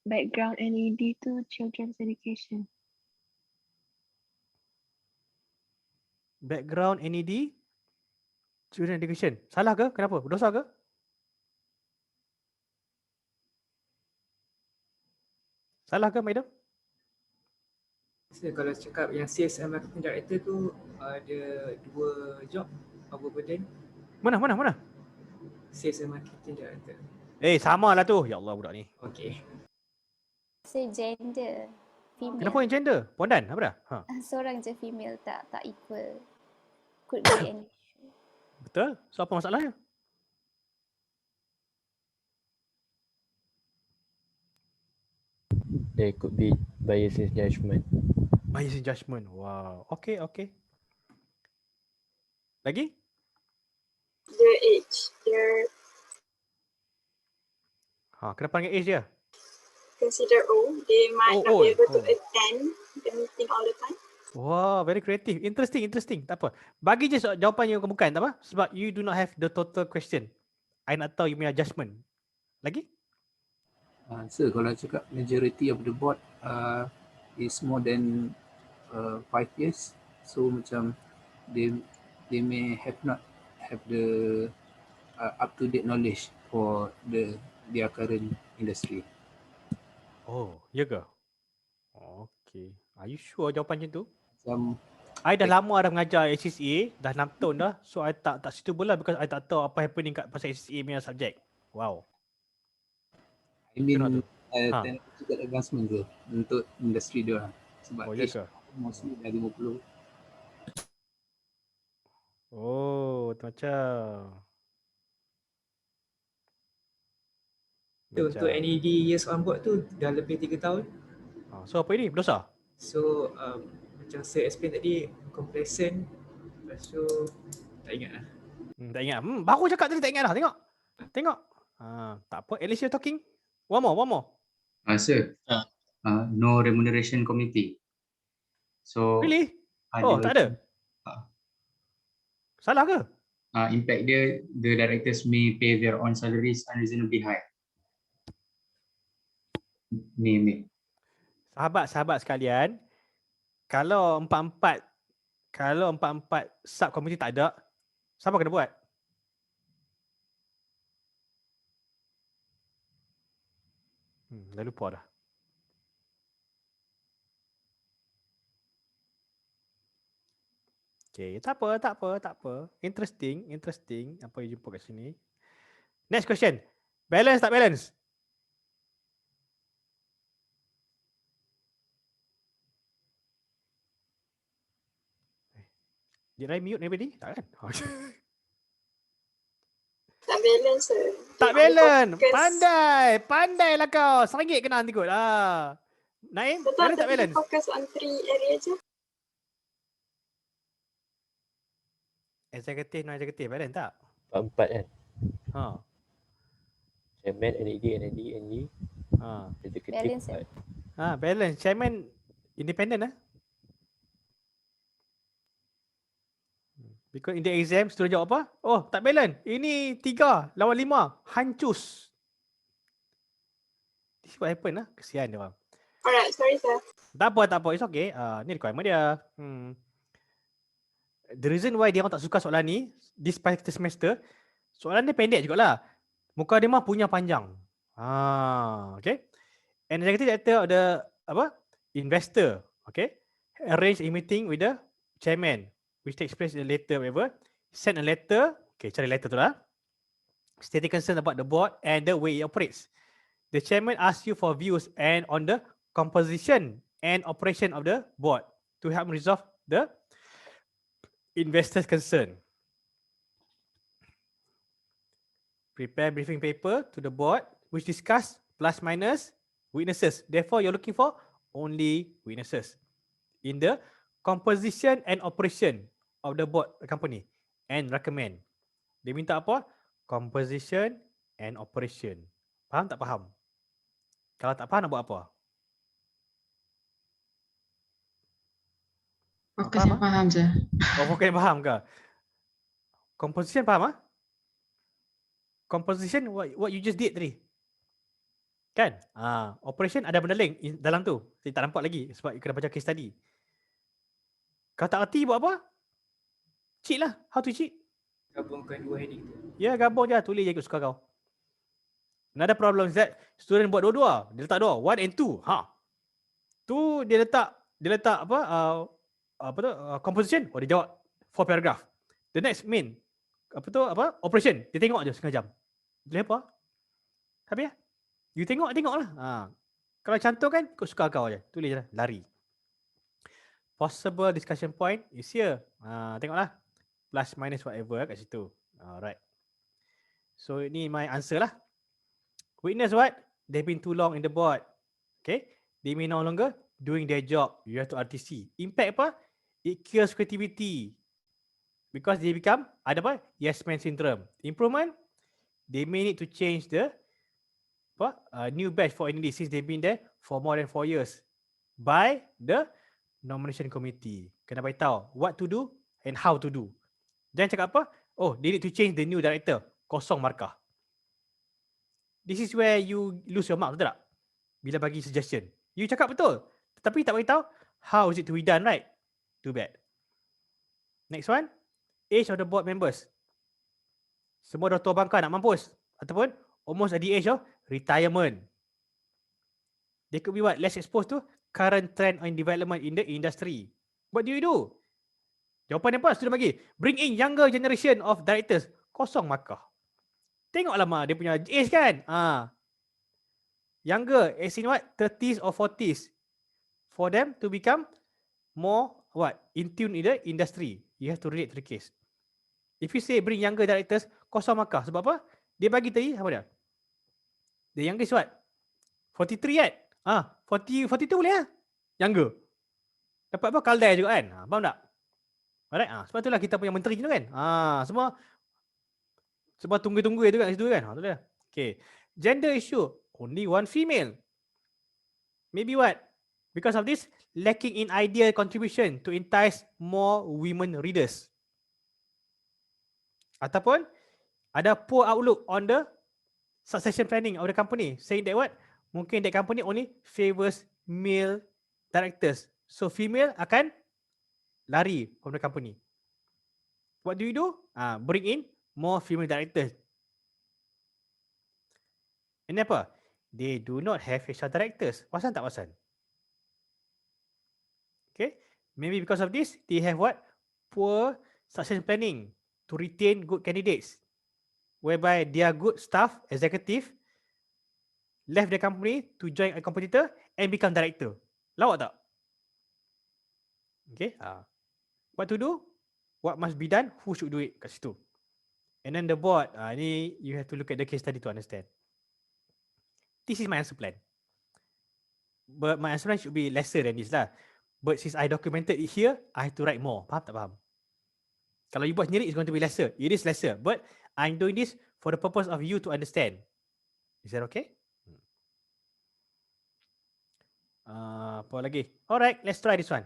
Background NED to children's education. Background NED, children education. Salah ke? Kenapa? Berdosa ke? Salah ke, madam? So, kalau cakap yang sales and marketing director tu ada 2 job overburden. Mana? Sales and marketing director. Sama lah tu. Ya Allah, budak ni. Okay. Say gender. Female. Kenapa yang gender? Pondan? Apa dah? Seorang je female tak equal. Could be an issue. Betul? So apa masalahnya? There could be bias in judgment. Bias in judgment. Wow. Okay. Lagi? consider Kenapa panggil age dia? old. They might not be old. able to attend the meeting all the time. Wah, very creative. Interesting. Tak apa. Bagi je jawapan yang bukan, tak apa? Sebab you do not have the total question. I nak tahu you punya judgement. Lagi? Sir, kalau cakap majority of the board is more than 5 years, so macam they may have not have the up-to-date knowledge for their current industry. Oh, ya ke? Okay. Are you sure jawapan macam tu? Macam I dah lama dah mengajar HSA, dah 6 tahun dah. So I tak suitable lah because I tak tahu apa happening kat pasal HSA punya subjek. Wow. I mean Kenapa tu? technological advancement tu untuk industri dia orang. Sebab Oh, ya age ke? mostly dah 50. Oh, macam. Untuk NED years on board tu dah lebih 3 tahun. So apa ini? Berdosa? So macam saya explain tadi, complacent. Lepas tu tak ingat lah. Tak ingat. Baru cakap tadi tak ingat dah. Tengok. Tak apa. At least you're talking. One more. Sir, no remuneration committee. So Really? Oh, tak ada? Salah ke? Impact dia, the directors may pay their own salaries unreasonably high. Ni. Sahabat-sahabat sekalian, kalau empat-empat sub committee tak ada, siapa kena buat? Dah lupa dah. Okay, tak apa. Interesting apa yang jumpa kat sini. Next question. Balance tak balance? Did I mute anybody? Tak kan? Tak balance. Tak balance. Pandailah kau. RM1 kena nanti kot. Naim, balance tak balance? Focus on 3 area je. Eksekutif, non-eksekutif, balance tak? 4 kan? Chairman, NED, NG. Executive Balance, 4. Balance. Chairman independent lah. Because in the exam, student jawab apa? Oh, tak balance. Ini 3 lawan 5. Hancus. This is what happen lah. Kesian dia orang. Alright, sorry sir. Tak apa. It's okay. Ni requirement dia. The reason why dia orang tak suka soalan ni, this particular semester, soalan dia pendek jugalah. Muka dia mah punya panjang. Okay. And executive director of the investor. Okay. Arrange a meeting with the chairman, which takes place in a letter, whatever. Send a letter. Okay, cari letter tu lah. Stating concern about the board and the way it operates. The chairman asks you for views and on the composition and operation of the board to help resolve the investors' concern. Prepare briefing paper to the board which discuss plus minus witnesses. Therefore, you're looking for only witnesses in the composition and operation of the board company and recommend. Dia minta apa? Composition and operation. Faham tak faham? Kalau tak faham nak buat apa? Fokus yang faham je. Fokus yang faham ke? Composition faham? Composition what you just did tadi. Kan? Operation ada benda lain dalam tu. Saya tak nampak lagi sebab you kena baca case study. Kalau tak erti buat apa? Cheat lah. How to cheat? Gabungkan 2 heading tu. Ya, gabung je. Tulis je ikut suka kau. Another problem is that student buat dua-dua. Dia letak 1 and 2. Tu dia letak composition. Oh, dia jawab 4 paragraph. The next main operation. Dia tengok je setengah jam. Boleh apa? Habis ya? You tengok lah. Kalau cantum kan, ikut suka kau je. Tulis je lah. Lari. Possible discussion point is here. Tengoklah. Plus minus whatever kat situ. Alright. So ini my answer lah. Witness what? They've been too long in the board. Okay. They may no longer doing their job. You have to RTC. Impact apa? It kills creativity. Because they become, ada apa? Yes man syndrome. Improvement? they may need to change the new batch for NED since they've been there for more than 4 years by the nomination committee. Kena beritahu what to do and how to do. Jangan cakap apa, oh they need to change the new director. Kosong markah. This is where you lose your mark, betul tak? Bila bagi suggestion. You cakap betul. Tetapi tak beritahu how is it to be done, right? Too bad. Next one. Age of the board members. Semua dah tua bangka nak mampus. Ataupun almost at the age of retirement. They could be what? Less exposed to current trend and development in the industry. What do you do? Jawapan apa? Sudah bagi. Bring in younger generation of directors. Kosong markah. Tengok lama dia punya age kan. Younger, as in what? 30s or 40s. For them to become more what? In tune in the industry. You have to relate to the case. If you say bring younger directors, kosong markah. Sebab apa? Dia bagi tadi, apa dia? The youngest what? 43 kan? 42 boleh lah. Younger. Dapat apa? Kaldai juga kan? Faham tak? Alright? Sebab itulah kita punya menteri tu kan? Semua tunggu-tunggu itu kat situ kan? Tu dia. Okay. Gender issue. Only one female. Maybe what? Because of this, lacking in ideal contribution to entice more women readers. Ataupun ada poor outlook on the succession planning of the company. Saying that what? Mungkin that company only favors male directors. So female akan lari from the company. What do you do? Bring in more female directors. Ini apa? They do not have HR directors. Pasan tak pasan? Okay. Maybe because of this, they have what? Poor succession planning to retain good candidates. Whereby their good staff, executive, left the company to join a competitor and become director. Lawak tak? Okay. What to do? What must be done? Who should do it kat situ? And then the board, ni you have to look at the case study to understand. This is my answer plan. But my answer plan should be lesser than this lah. But since I documented it here, I have to write more. Faham tak faham? Kalau you buat sendiri, it's going to be lesser. It is lesser. But I'm doing this for the purpose of you to understand. Is that okay? Apa lagi? Alright, let's try this one.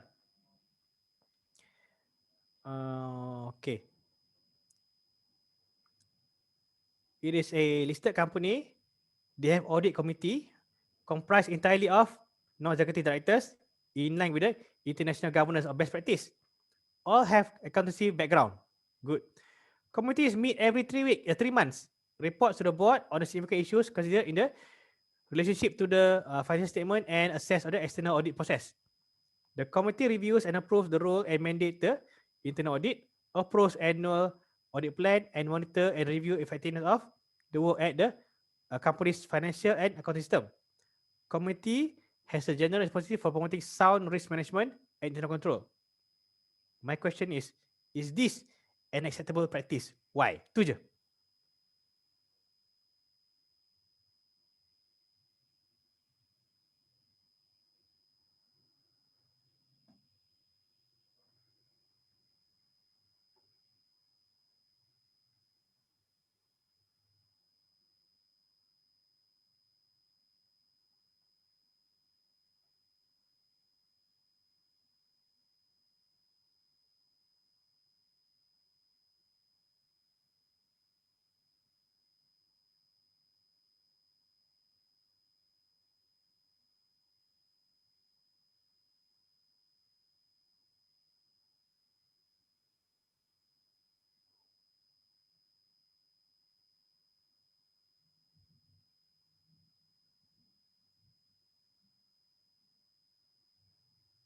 Okay. It is a listed company. They have audit committee comprised entirely of non-executive directors in line with the international governance of best practice. All have accountancy background. Good. Committees meet every 3 months. Reports to the board on the significant issues considered in the relationship to the financial statement and assess of the external audit process. The committee reviews and approves the role and mandate the internal audit, approves annual audit plan, and monitor and review effectiveness of the work at the company's financial and accounting system. Committee has a general responsibility for promoting sound risk management and internal control. My question is this an acceptable practice? Why? Tu je.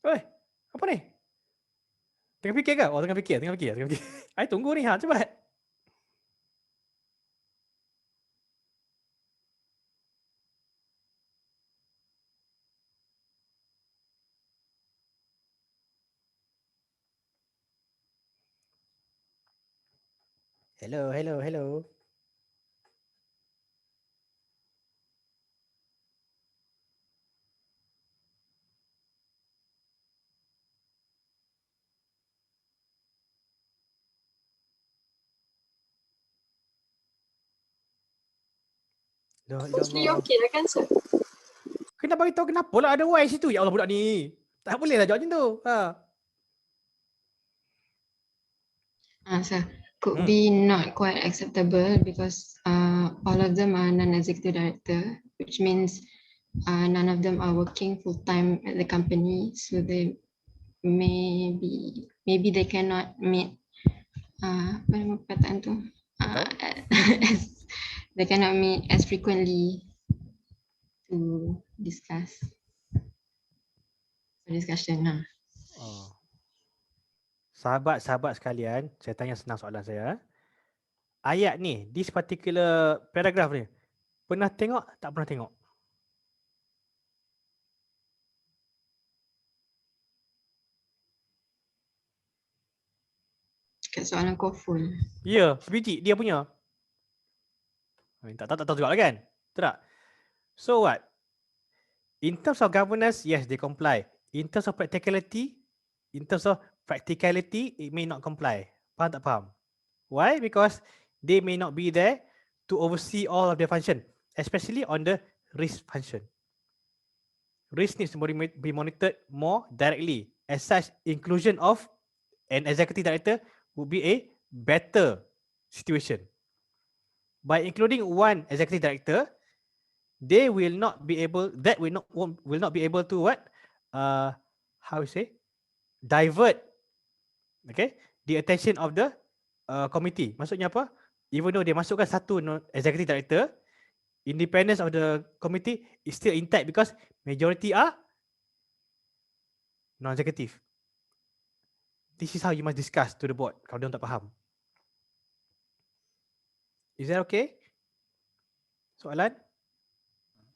Oi, apa ni? Tengah fikir ke? Oh, tengah fikir. I tunggu ni, cepat. Hello. La Mostly ilallah. okay lah kan sir? Kena bagi tahu kenapa lah ada Y situ. Ya Allah budak ni. Tak boleh lah jawab macam tu. Sir, could Hmm. be not quite acceptable because all of them are non-executive director, which means none of them are working full-time at the company, so they maybe they cannot meet apa nama perkataan tu? They cannot meet as frequently to discuss for discussion. Oh. Sahabat-sahabat sekalian, saya tanya senang soalan saya. Ayat ni, this particular paragraph ni, pernah tengok tak pernah tengok? Kat soalan koful. Ya, sebiji dia punya. Tak tahu juga lah kan? Betul tak? So what? In terms of governance, yes, they comply. In terms of practicality, it may not comply. Faham tak faham? Why? Because they may not be there to oversee all of their function, especially on the risk function. Risk needs to be monitored more directly. As such, inclusion of an executive director would be a better situation. By including one executive director, they will not be able to what? How you say? Divert, okay, the attention of the committee. Maksudnya apa? Even though dia masukkan satu executive director, independence of the committee is still intact because majority are non-executive. This is how you must discuss to the board kalau dia tak faham. Is that okay? Soalan?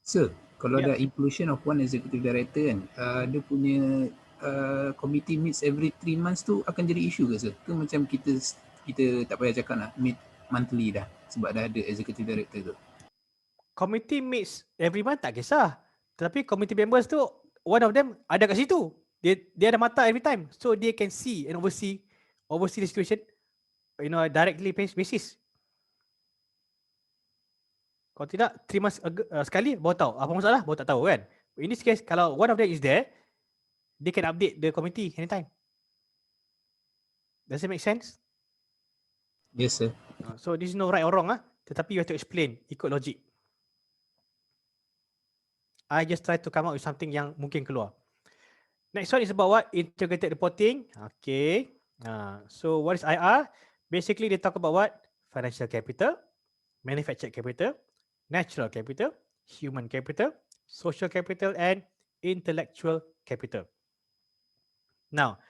Sir, kalau Yeah. ada inclusion of one executive director kan, dia punya committee meets every 3 months tu akan jadi isu ke sir? Ke macam kita tak payah cakap nak meet monthly dah sebab dah ada executive director tu? Committee meets every month tak kisah. Tetapi committee members tu, one of them ada kat situ. Dia ada mata every time. So they can see and oversee the situation, directly basis. Kalau tidak, 3 months sekali baru tahu. Apa masalah? Baru tak tahu kan. In this case, kalau one of them is there, they can update the committee anytime. Does it make sense? Yes sir. So this is no right or wrong. Tetapi you have to explain, ikut logic. I just try to come up with something yang mungkin keluar. Next one is about what? Integrated reporting. Okay. So what is IR? Basically they talk about what? Financial capital, manufactured capital, natural capital, human capital, social capital, and intellectual capital. Now,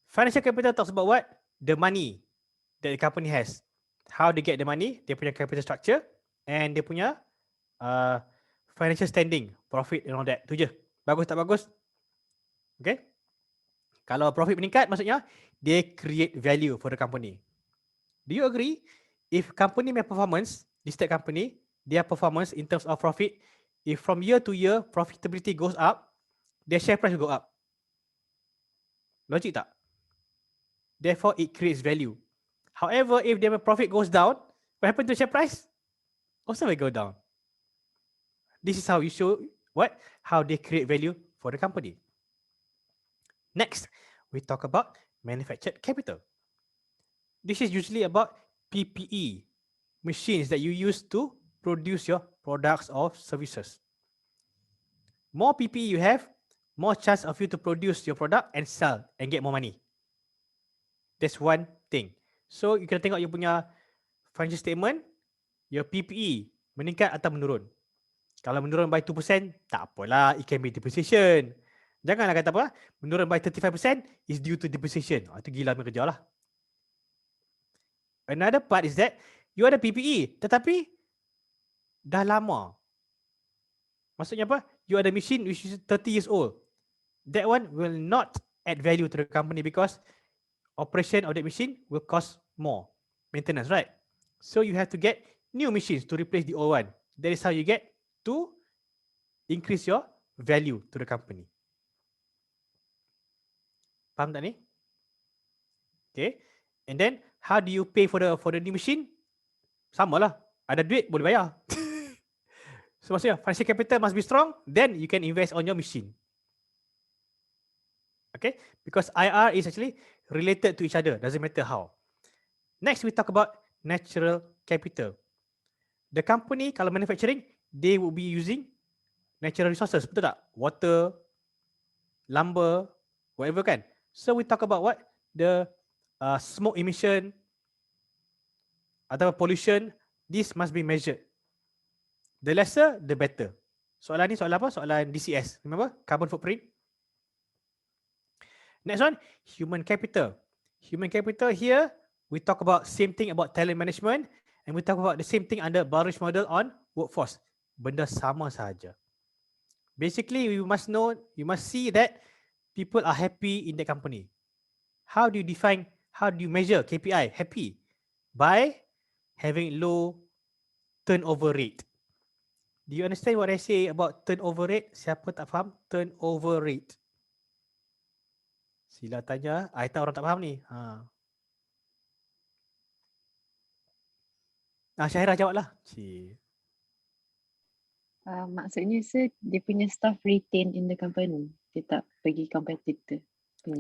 financial capital talks about what? The money that the company has. How they get the money, dia punya capital structure, and dia punya financial standing, profit and all that. Tu je. Bagus tak bagus? Okay. Kalau profit meningkat, maksudnya they create value for the company. Do you agree? If company punya performance, listed company, their performance in terms of profit, if from year to year profitability goes up, their share price will go up. Logic tak? Therefore, it creates value. However, if their profit goes down, what happens to share price? Also will go down. This is how you show what? How they create value for the company. Next, we talk about manufactured capital. This is usually about PPE, machines that you use to produce your products or services. More PPE you have, more chance of you to produce your product and sell and get more money. That's one thing. So you kena tengok you punya financial statement, your PPE meningkat atau menurun. Kalau menurun by 2%, tak apalah, it can be depreciation. Janganlah kata apa, menurun by 35% is due to depreciation. Itu gila punya kerja lah. Another part is that you ada PPE tetapi dah lama. Maksudnya apa? You ada machine which is 30 years old. That one will not add value to the company because operation of that machine will cost more maintenance, right? So you have to get new machines to replace the old one. That is how you get to increase your value to the company. Faham tak ni? Okay. And then how do you pay for the new machine? Sama lah. Ada duit boleh bayar. So maksudnya financial capital must be strong, then you can invest on your machine. Okay, because IR is actually related to each other, doesn't matter how. Next, we talk about natural capital. The company, kalau manufacturing, they will be using natural resources, betul tak? Water, lumber, whatever kan. So we talk about what? The smoke emission atau pollution, this must be measured. The lesser, the better. Soalan ni soalan apa? Soalan DCS. Remember? Carbon footprint. Next one, human capital. Human capital here, we talk about same thing about talent management and we talk about the same thing under Burrage model on workforce. Benda sama sahaja. Basically, you must know, you must see that people are happy in the company. How do you define, how do you measure KPI happy? By having low turnover rate. Do you understand what I say about turnover rate? Siapa tak faham turnover rate? Sila tanya. I tahu orang tak faham ni. Syahira jawablah. Maksudnya dia punya staff retain in the company. Dia tak pergi competitor.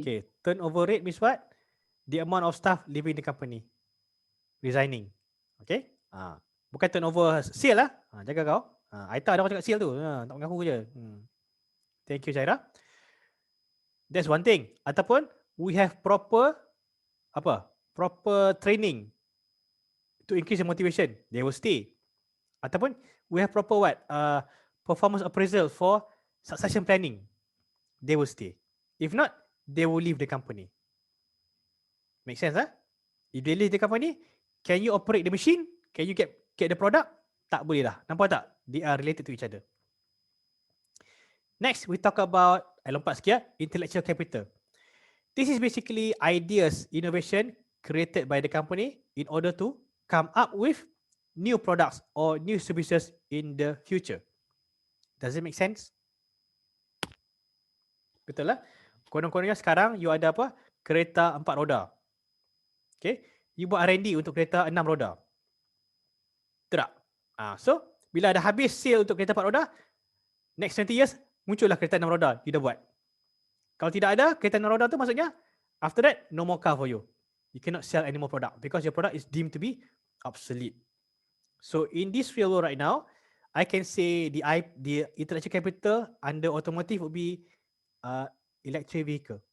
Okay, turnover rate means what? The amount of staff leaving the company. Resigning. Okay? Bukan turnover sale lah. Jaga kau. I tahu ada orang cakap sale tu. Tak mengaku je. Thank you, Syahira. That's one thing. Ataupun we have proper training to increase the motivation. They will stay. Ataupun we have proper performance appraisal for succession planning. They will stay. If not, they will leave the company. Make sense, huh? If they leave the company, can you operate the machine? Can you get the product? Tak boleh lah. Nampak tak? They are related to each other. Next, we talk about, lompat sikit, intellectual capital. This is basically ideas, innovation created by the company in order to come up with new products or new services in the future. Does it make sense? Betul lah. Konon-kononnya sekarang you ada apa? Kereta 4 roda. Okay. You buat R&D untuk kereta 6 roda. Betul tak? So, bila ada habis sale untuk kereta 4 roda, next 20 years, muncullah kereta 6 roda. You dah buat. Kalau tidak ada kereta 6 roda tu maksudnya, after that, no more car for you. You cannot sell any more product because your product is deemed to be obsolete. So, in this real world right now, I can say the intellectual capital under automotive would be electric vehicle.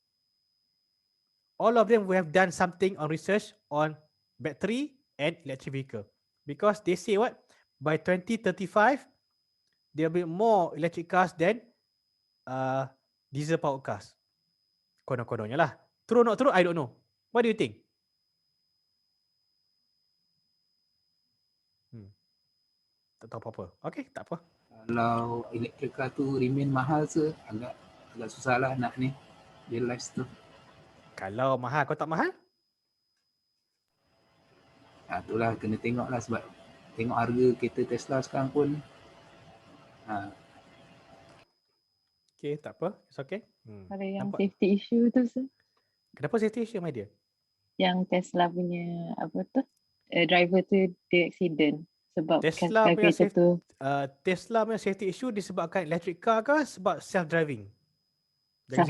All of them will have done something on research on battery and electric vehicle. Because they say what? By 2035, there will be more electric cars than diesel powered cars. Konon-kononnya lah. True or not true, I don't know. What do you think? Tak tahu apa-apa. Okay, tak apa. Kalau electric car tu remain mahal agak susah lah nak ni realize tu. Kalau mahal, kau tak mahal? Itulah kena tengok lah sebab tengok harga kereta Tesla sekarang pun. Okay, tak apa. It's okay. Kalau yang safety issue tu Kenapa safety issue, my dear? Yang Tesla punya driver tu dia accident sebab Tesla punya safety issue disebabkan electric car ke sebab self-driving? Jangan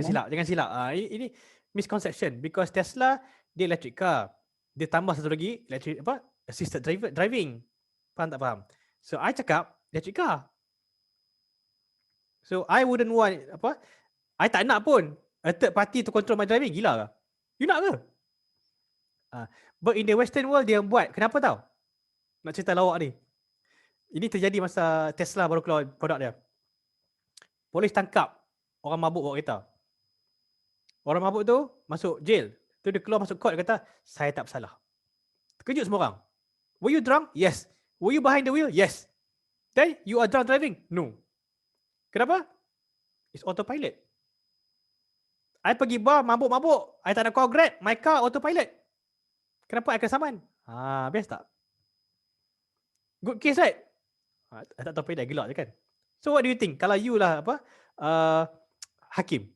silap. Jangan silap. Ini misconception because Tesla dia electric car. Dia tambah satu lagi electric assisted driving. Faham tak faham? So I cakap electric car. So I wouldn't want I tak nak pun a third party to control my driving. Gila ke? You nak ke? But in the Western world dia buat. Kenapa tahu? Nak cerita lawak ni. Ini terjadi masa Tesla baru keluar produk dia. Polis tangkap orang mabuk bawa kereta. Orang mabuk tu masuk jail. Tu dia keluar masuk court, dia kata, saya tak bersalah. Terkejut semua orang. Were you drunk? Yes. Were you behind the wheel? Yes. Then you are drunk driving? No. Kenapa? It's autopilot. I pergi bar, mabuk-mabuk. I tak nak call Grab. My car autopilot. Kenapa I kena saman? Best tak? Good case, right? I tak tahu dah gelak je kan? So what do you think? Kalau you lah hakim.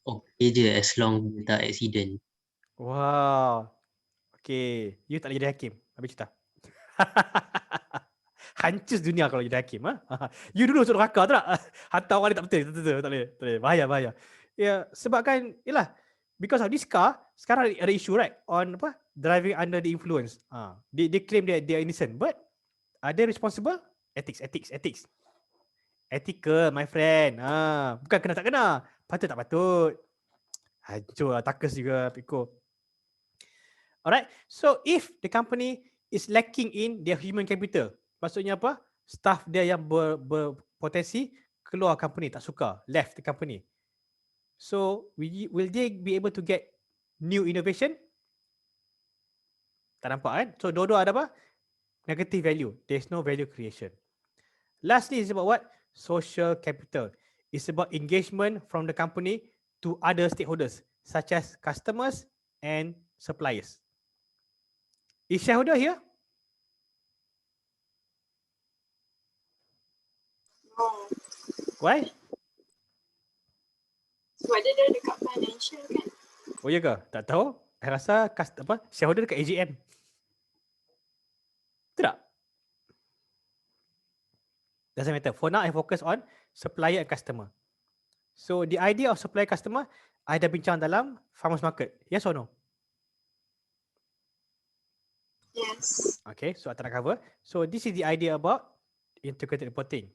Okay je as long tak accident. Wow. Okay, you tak boleh jadi hakim. Habis cerita. Hancur dunia kalau jadi hakim. You dulu masuk neraka tu tak? Hantar orang dia tak betul. Tak boleh. Bahaya. Ya, sebab kan, yelah, because of this car, sekarang ada issue right on apa? Driving under the influence. They claim they are innocent, but are they responsible? Ethics. Ethical, my friend. Bukan kena tak kena. Patut tak patut. Hancur lah, takas juga Piko. Alright, so if the company is lacking in their human capital, maksudnya apa? Staff dia yang berpotensi keluar company, tak suka, left the company. So will they be able to get new innovation? Tak nampak kan? So dua-dua ada apa? Negative value. There's no value creation. Lastly is about what? Social capital. It's about engagement from the company to other stakeholders such as customers and suppliers. Is shareholder here? No. Why? Sebab dia dekat financial kan. Oh ya ke? Tak tahu. Saya rasa shareholder dekat AGM. Tidak. Doesn't matter. For now, I focus on supplier and customer. So, the idea of supplier customer, I dah bincang dalam farmers market. Yes or no? Yes. Okay, so I tak nak cover. So, this is the idea about integrated reporting.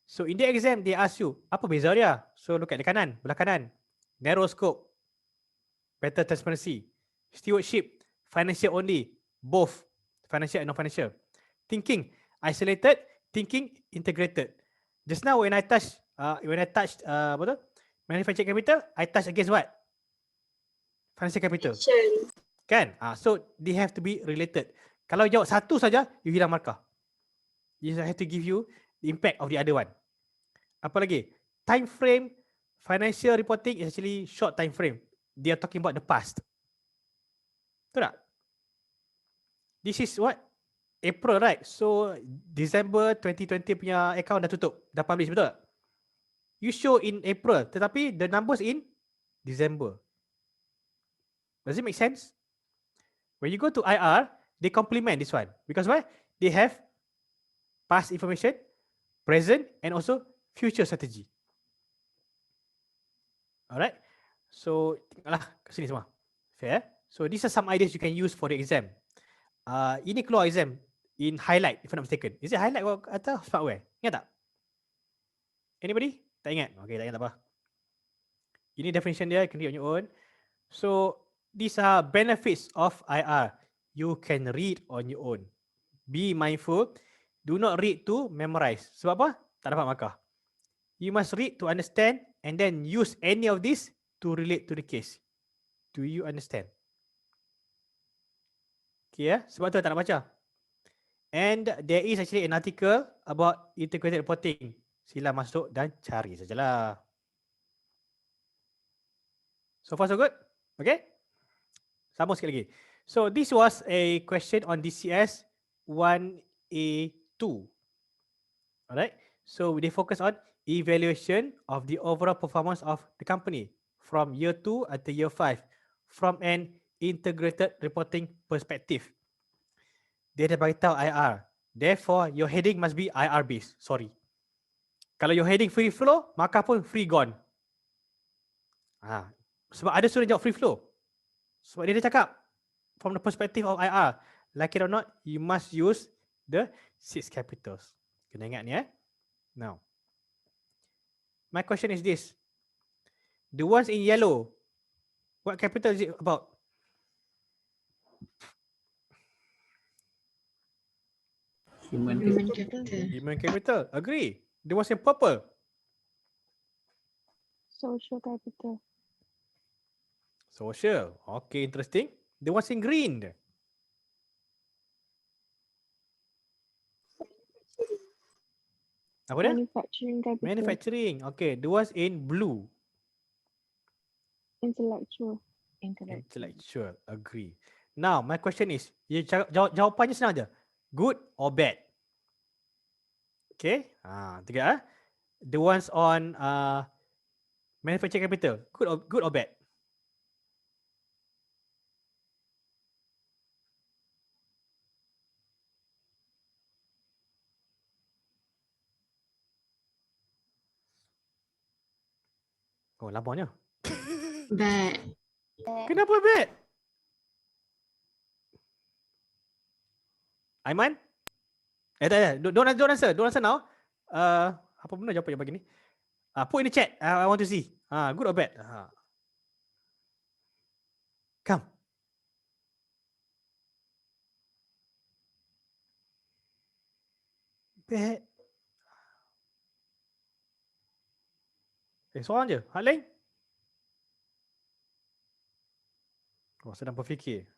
So, in the exam, they ask you, apa beza dia? So, look at the kanan, belah kanan. Narrow scope, better transparency, stewardship, financial only, both financial and non-financial. Thinking, isolated, thinking, integrated. Just now when I touched manufacturing capital, I touched against what? Financial capital. Kan? So they have to be related. Kalau jawab satu saja, you hilang markah. You have to give you the impact of the other one. Apa lagi? Time frame, financial reporting is actually short time frame. They are talking about the past. Betul tak? This is what? April, right? So December 2020 punya account dah tutup, dah publish, betul tak? You show in April, tetapi the numbers in December. Does it make sense? When you go to IR, they complement this one. Because why? They have past information, present, and also future strategy. Alright? So, tengoklah ke sini semua. Fair? So, these are some ideas you can use for the exam. Ini keluar exam in highlight, if I'm not mistaken. Is it highlight atau smartware? Ingat tak? Anybody? Tak ingat? Okay, tak ingat tak apa. Ini definition dia, you can read on your own. So, these are benefits of IR. You can read on your own. Be mindful. Do not read to memorize. Sebab apa? Tak dapat markah. You must read to understand and then use any of this to relate to the case. Do you understand? Okay, sebab tu tak nak baca. And there is actually an article about integrated reporting. Sila masuk dan cari sajalah. So far so good? Okay? Sambung sikit lagi. So this was a question on DCS 1A2. Alright? So they focus on evaluation of the overall performance of the company from year 2 until year 5 from an integrated reporting perspective. Dia dah beritahu IR. Therefore, your heading must be IR based. Sorry. Kalau your heading free flow, maka pun free gone. Sebab ada suruh jawab free flow. Sebab dia cakap from the perspective of IR, like it or not, you must use the 6 capitals. Kena ingat ni Now, my question is this. The ones in yellow, what capital is it about? Human capital. Human capital. Agree. The ones in purple. Social capital. Social. Okay, interesting. The ones in green. Apa dia? Manufacturing capital. Manufacturing. Okay, the ones in blue. Intellectual. Intellectual. Agree. Now, my question is, jawapannya senang je. Good or bad? Okay. Tiga. The ones on manufacturing capital. Good or bad? Oh, lamanya. Bad. Kenapa bad? Aiman? Tak. Don't answer now. Apa benda jawapan bagi ni? Put in the chat. I want to see. Good or bad? Come. Bad. Soalan je. Hal lain? Oh, sedang berfikir.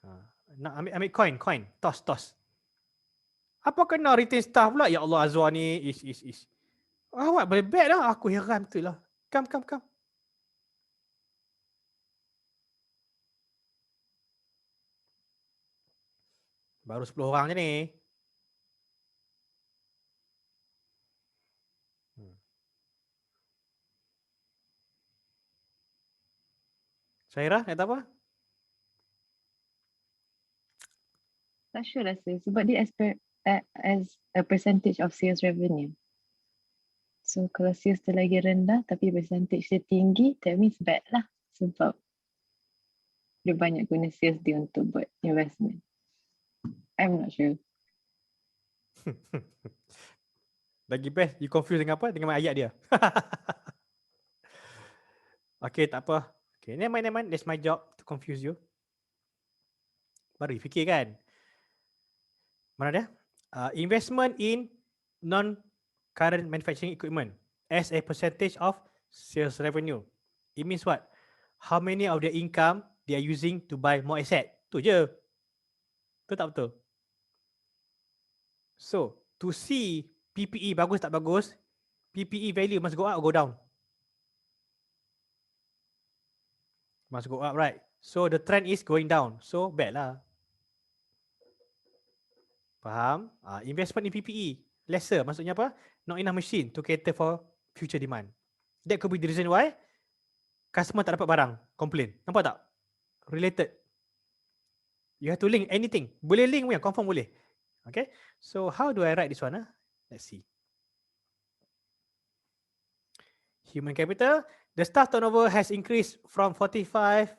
Nak ambil coin. Toss. Apa kena retain staff pula? Ya Allah, Azwar ni. Ish. Awak boleh bad lah. Aku heran betul lah. Come. Baru 10 orang je ni. Syairah, kata apa? Tak sure lah sir, sebab dia as a percentage of sales revenue. So kalau sales dia lagi rendah tapi percentage dia tinggi, that means bad lah. Sebab dia banyak guna sales dia untuk buat investment. I'm not sure. Lagi best, you confuse dengan apa? Dengan ayat dia. Okay, tak apa. Okay, never mind. That's my job to confuse you. Baru fikir kan? Mana dia? Investment in non-current manufacturing equipment as a percentage of sales revenue. It means what? How many of their income they are using to buy more asset? Tu je. Betul tak betul? So, to see PPE bagus tak bagus, PPE value must go up or go down? Must go up, right? So, the trend is going down. So, bad lah. Faham? Investment in PPE lesser. Maksudnya apa? Not enough machine to cater for future demand. That could be the reason why customer tak dapat barang. Complain. Nampak tak? Related. You have to link anything. Boleh link punya. Confirm boleh. Okay. So how do I write this one? Let's see. Human capital. The staff turnover has increased from 45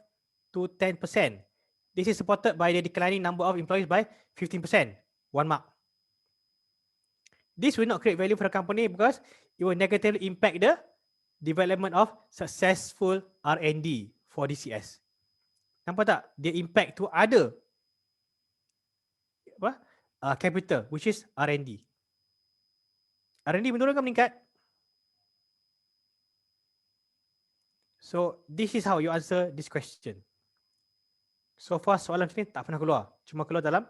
to 10%. This is supported by the declining number of employees by 15%. 1 mark. This will not create value for the company because it will negatively impact the development of successful R&D for DCS. Nampak tak? Dia impact to other capital, which is R&D. R&D menurun ke meningkat? So, this is how you answer this question. So far, soalan ni tak pernah keluar. Cuma keluar dalam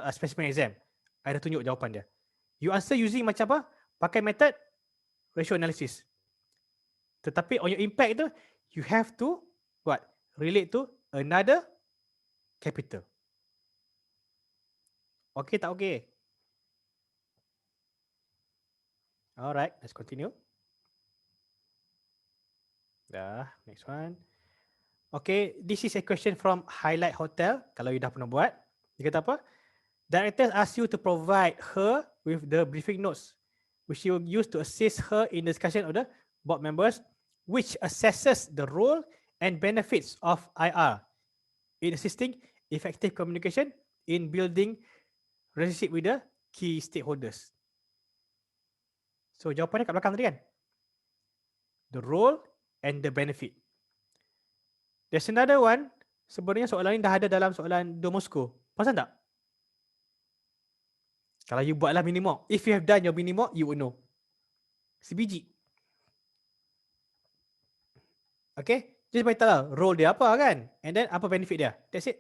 specimen exam. I dah tunjuk jawapan dia. You answer using macam apa? Pakai method ratio analysis. Tetapi on your impact tu, you have to relate to another capital. Okay tak okay? Alright, let's continue. Next one. Okay, this is a question from Highlight Hotel. Kalau you dah pernah buat. Dia kata apa? Directors ask you to provide her with the briefing notes, which you will use to assist her in the discussion of the board members, which assesses the role and benefits of IR in assisting effective communication in building relationship with the key stakeholders. So jawapannya kat belakang tadi kan? The role and the benefit. There's another one. Sebenarnya soalan ni dah ada dalam soalan Domosko. Pasal tak? Kalau you buatlah minimock. If you have done your minimock, you will know. Sebiji. Okay? Just beritahu lah role dia apa kan? And then apa benefit dia. That's it.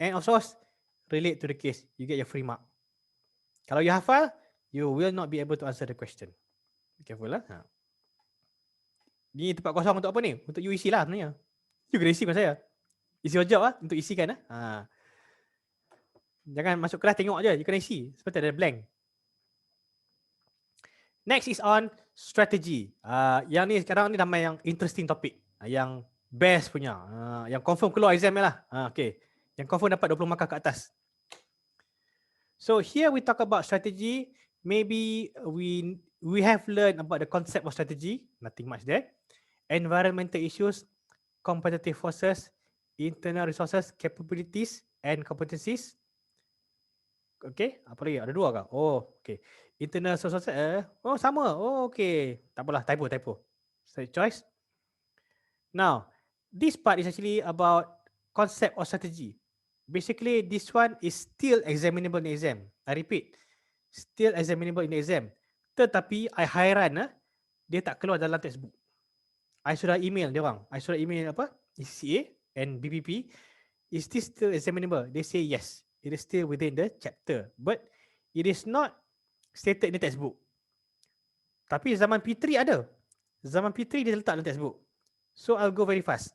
And of course, relate to the case. You get your free mark. Kalau you hafal, you will not be able to answer the question. Be careful lah. Ni tempat kosong untuk apa ni? Untuk you isi lah sebenarnya. You kena isi dengan saya. Isi your job lah untuk isikan lah. Jangan masuk kelas tengok je. You kena isi. Seperti ada blank. Next is on strategy. Yang ni sekarang ni nama yang interesting topic. Yang best punya. Yang confirm keluar exam lah. Okay. Yang confirm dapat 20 markah ke atas. So here we talk about strategy. Maybe we have learned about the concept of strategy. Nothing much there. environmental issues, competitive forces, internal resources, capabilities and competencies. Okay, apa lagi? Ada 2 kah? Oh, okay. Internal resources, oh sama. Oh, okay. Tak apalah, typo. Choice. Now, this part is actually about concept or strategy. Basically, this one is still examinable in exam. I repeat, still examinable in exam. Tetapi, I hairan dia tak keluar dalam textbook. I sudah email dia orang. I sudah email ECA and BPP. Is this still examinable? They say yes. It is still within the chapter. But it is not stated in the textbook. Tapi zaman P3 ada. Zaman P3 dia letak dalam textbook. So I'll go very fast.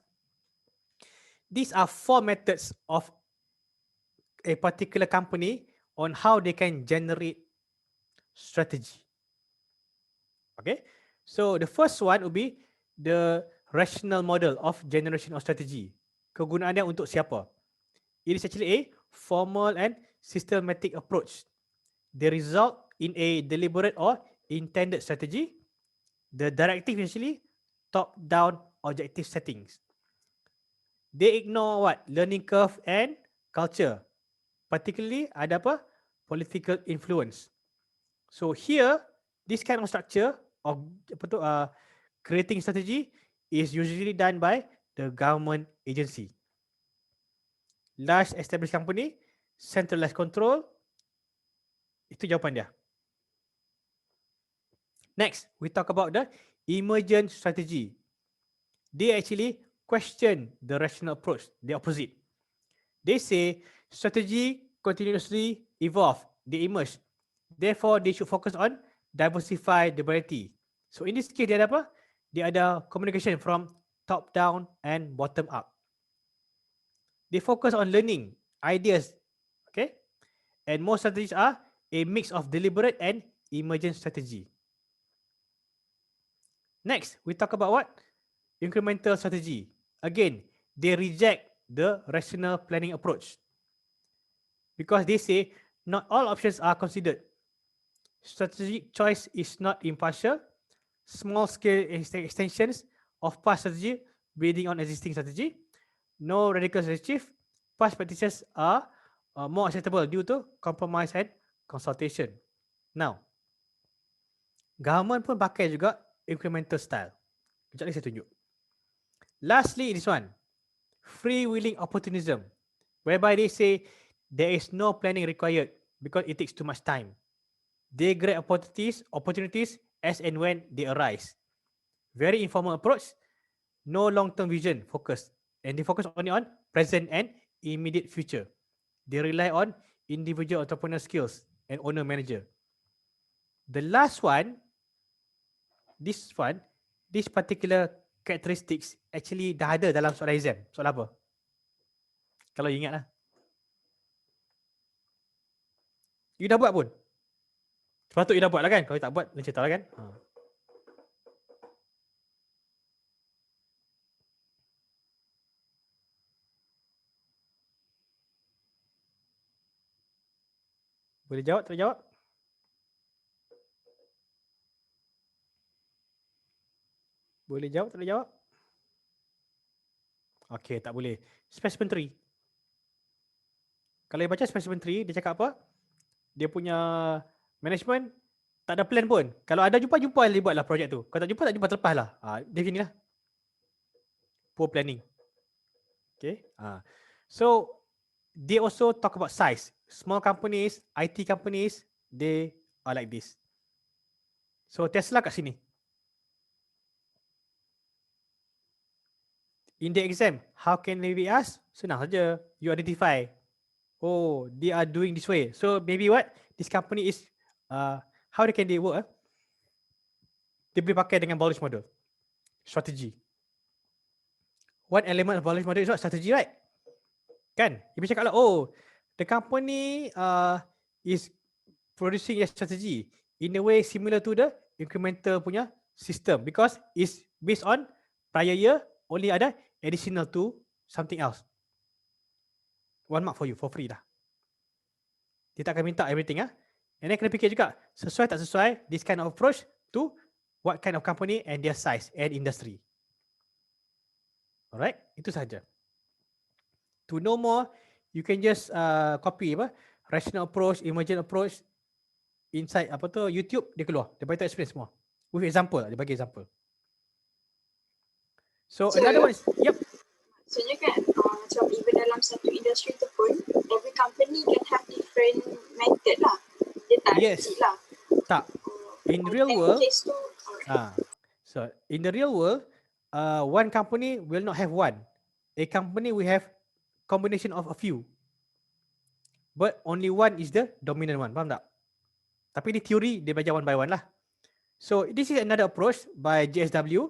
These are 4 methods of a particular company on how they can generate strategy. Okay. So the first one would be the rational model of generation of strategy. Kegunaannya untuk siapa? It is actually a formal and systematic approach. They result in a deliberate or intended strategy. The directive usually top-down objective settings. They ignore what? Learning curve and culture. Particularly ada apa? Political influence. So here, this kind of structure of creating strategy is usually done by the government agency. Large established company, centralized control. Itu jawapan dia. Next, we talk about the emergent strategy. They actually question the rational approach, the opposite. They say strategy continuously evolve, they emerge. Therefore, they should focus on diversify the variety. So in this case, dia ada apa? Dia ada communication from top down and bottom up. They focus on learning ideas, okay? And most strategies are a mix of deliberate and emergent strategy. Next, we talk about what? Incremental strategy. Again, they reject the rational planning approach because they say not all options are considered. Strategic choice is not impartial. Small-scale extensions of past strategy building on existing strategy. No radical strategy. Past practices are more acceptable due to compromise and consultation. Now, government pun pakai juga incremental style. Kejap lagi saya tunjuk. Lastly, this one. Free-willing opportunism. Whereby they say there is no planning required because it takes too much time. They grab opportunities as and when they arise. Very informal approach. No long-term vision focus. And they focus only on present and immediate future. They rely on individual entrepreneurial skills and owner manager. The last one, this particular characteristics actually dah ada dalam soalan exam. Soalan apa? Kalau you ingat lah. You dah buat pun? Sepatut you dah buat lah kan? Kalau you tak buat, lain cerita lah kan? Boleh jawab, tak boleh jawab? Boleh jawab, tak boleh jawab? Okay, tak boleh. Specimen 3. Kalau you baca specimen 3, dia cakap apa? Dia punya management tak ada plan pun. Kalau ada jumpa dia buatlah projek tu. Kalau tak jumpa terlepas lah. Dia gini lah. Poor planning. Okay. So, they also talk about size. Small companies, IT companies, they are like this. So, Tesla kat sini. In the exam, how can they be asked? Senang saja. You identify. Oh, they are doing this way. So maybe what? This company is, how can they work? Dia boleh pakai dengan Bowledge model. Strategy. One element of Bowledge model is what? Strategy, right? Kan? Dia boleh cakap lah, oh, the company is producing a strategy in a way similar to the incremental punya system because it's based on prior year, only ada additional to something else. 1 mark for you, for free dah. Dia tak akan minta everything. And then kena fikir juga, sesuai tak sesuai this kind of approach to what kind of company and their size and industry. Alright, itu saja. To know more, you can just copy apa? Rational approach, emergent approach inside apa tu YouTube, dia keluar. Dia bagi tahu experience semua. With example, dia bagi example. So another one is, yep. Maksudnya kan macam even dalam satu industri tu pun every company can have different method lah. Dia tak Yes. rigid lah. Tak. In real world, Case tu, so in the real world, one company will not have one. A company will have combination of a few. But only one is the dominant one. Faham tak? Tapi di teori dia belajar one by one lah. So this is another approach by JSW.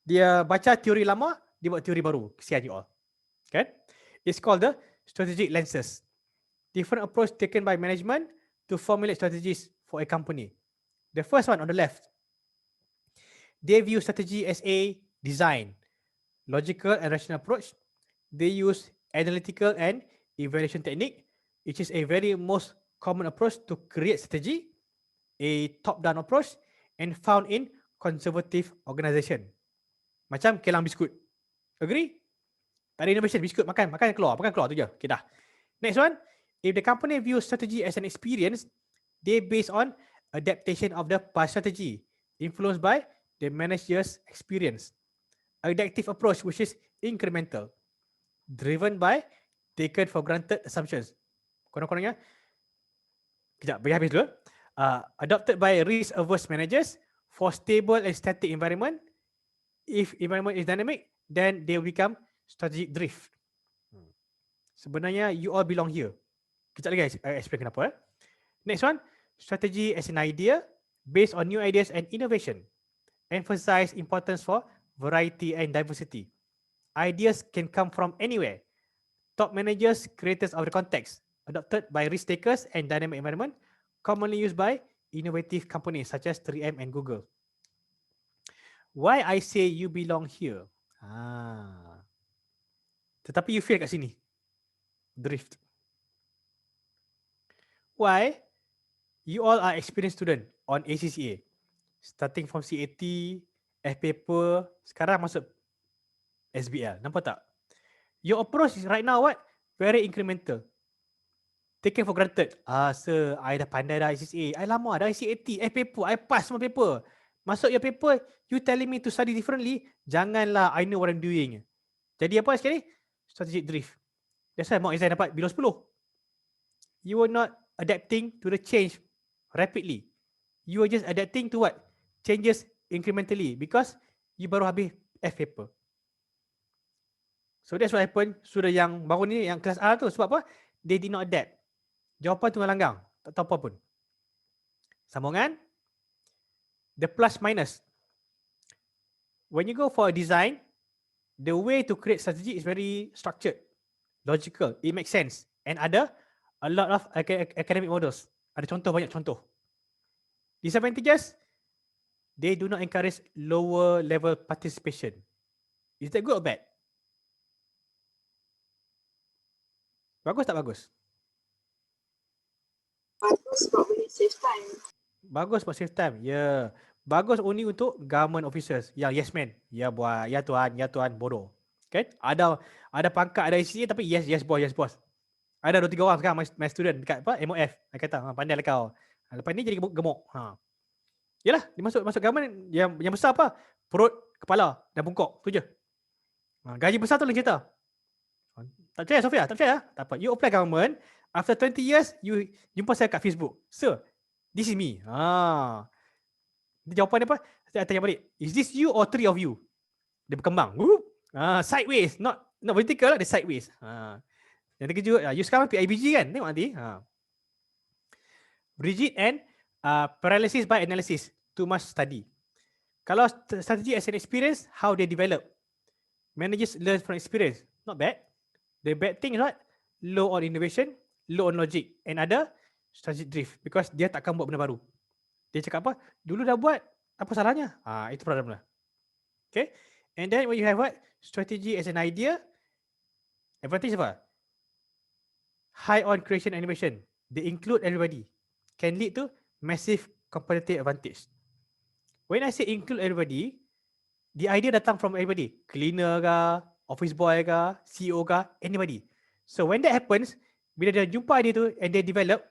Dia baca teori lama, dia buat teori baru. Kesian you all. Okay? It's called the strategic lenses. Different approach taken by management to formulate strategies for a company. The first one on the left, they view strategy as a design, logical and rational approach. They use analytical and evaluation technique, which is a very most common approach to create strategy, a top-down approach, and found in conservative organization. Macam kelang biskut. Agree? Tak ada innovation, biskut makan keluar tu je. Okay dah. Next one, if the company views strategy as an experience, they based on adaptation of the past strategy, influenced by the manager's experience. Adaptive approach, which is incremental, driven by taken for granted assumptions. Korang-korangnya, kejap, bagi habis dulu. Adopted by risk-averse managers for stable and static environment. If environment is dynamic, then they will become strategic drift. Sebenarnya, you all belong here. Kejap lagi I explain kenapa. Next one, strategy as an idea based on new ideas and innovation. Emphasize importance for variety and diversity. Ideas can come from anywhere. Top managers, creators of the context, adopted by risk takers and dynamic environment, commonly used by innovative companies such as 3M and Google. Why I say you belong here? Tetapi you fail kat sini. Drift. Why? You all are experienced student on ACCA. Starting from CAT, F-paper, sekarang masuk SBL. Nampak tak? Your approach is right now what? Very incremental. Taken for granted. Sir, I dah pandai dah ACCA. I lama dah CAT, F-paper, I pass semua paper. Masuk your paper, you telling me to study differently, janganlah, I know what I'm doing. Jadi apa sekali? Strategic drift. That's why mock exam dapat below 10. You are not adapting to the change rapidly. You are just adapting to what? Changes incrementally because you baru habis F paper. So that's what happened. Sudah yang baru ni, yang kelas A tu, sebab apa? They did not adapt. Jawapan tunggal langgang. Tak tahu apa pun. Sambungan. The plus minus. When you go for a design, the way to create strategy is very structured, logical. It makes sense. And ada a lot of academic models. Ada contoh, banyak contoh. Disadvantages, they do not encourage lower level participation. Is that good or bad? Bagus tak bagus? bagus sebab boleh save time. Bagus buat save time. Ya. Yeah. Bagus only untuk government officers yang yes man. Ya buat, ya tuan, bodoh. Kan? Ada pangkat, ada ICA tapi yes boss. Ada 2-3 orang sekarang my student dekat apa? MOF. Dia kata, pandai lah kau. Lepas ni jadi gemuk. Yalah, dia masuk government yang besar apa? Perut, kepala dan bungkuk. Tu je. Gaji besar tu lain cerita. Tak percaya Sofia? Tak percaya? Tak apa. You apply government, after 20 years, you jumpa saya kat Facebook. Sir, this is me. Dia jawapan dia apa? Saya tanya balik. Is this you or 3 of you? Dia berkembang. Sideways. Not vertical lah, dia sideways. Yang terkejut. You sekarang PIBG kan? Tengok nanti. Rigid and paralysis by analysis. Too much study. Kalau strategy as an experience, how they develop? Managers learn from experience. Not bad. The bad thing is what? Low on innovation, low on logic, and ada strategic drift because dia takkan buat benda baru. Dia cakap apa? Dulu dah buat, apa salahnya? Itu problem lah. Okay. And then when you have what? Strategy as an idea, advantage apa? High on creation and innovation. They include everybody. Can lead to massive competitive advantage. When I say include everybody, The idea datang from everybody. Cleaner ke, office boy ke, CEO ke, anybody. So when that happens, bila dia jumpa idea tu and they develop,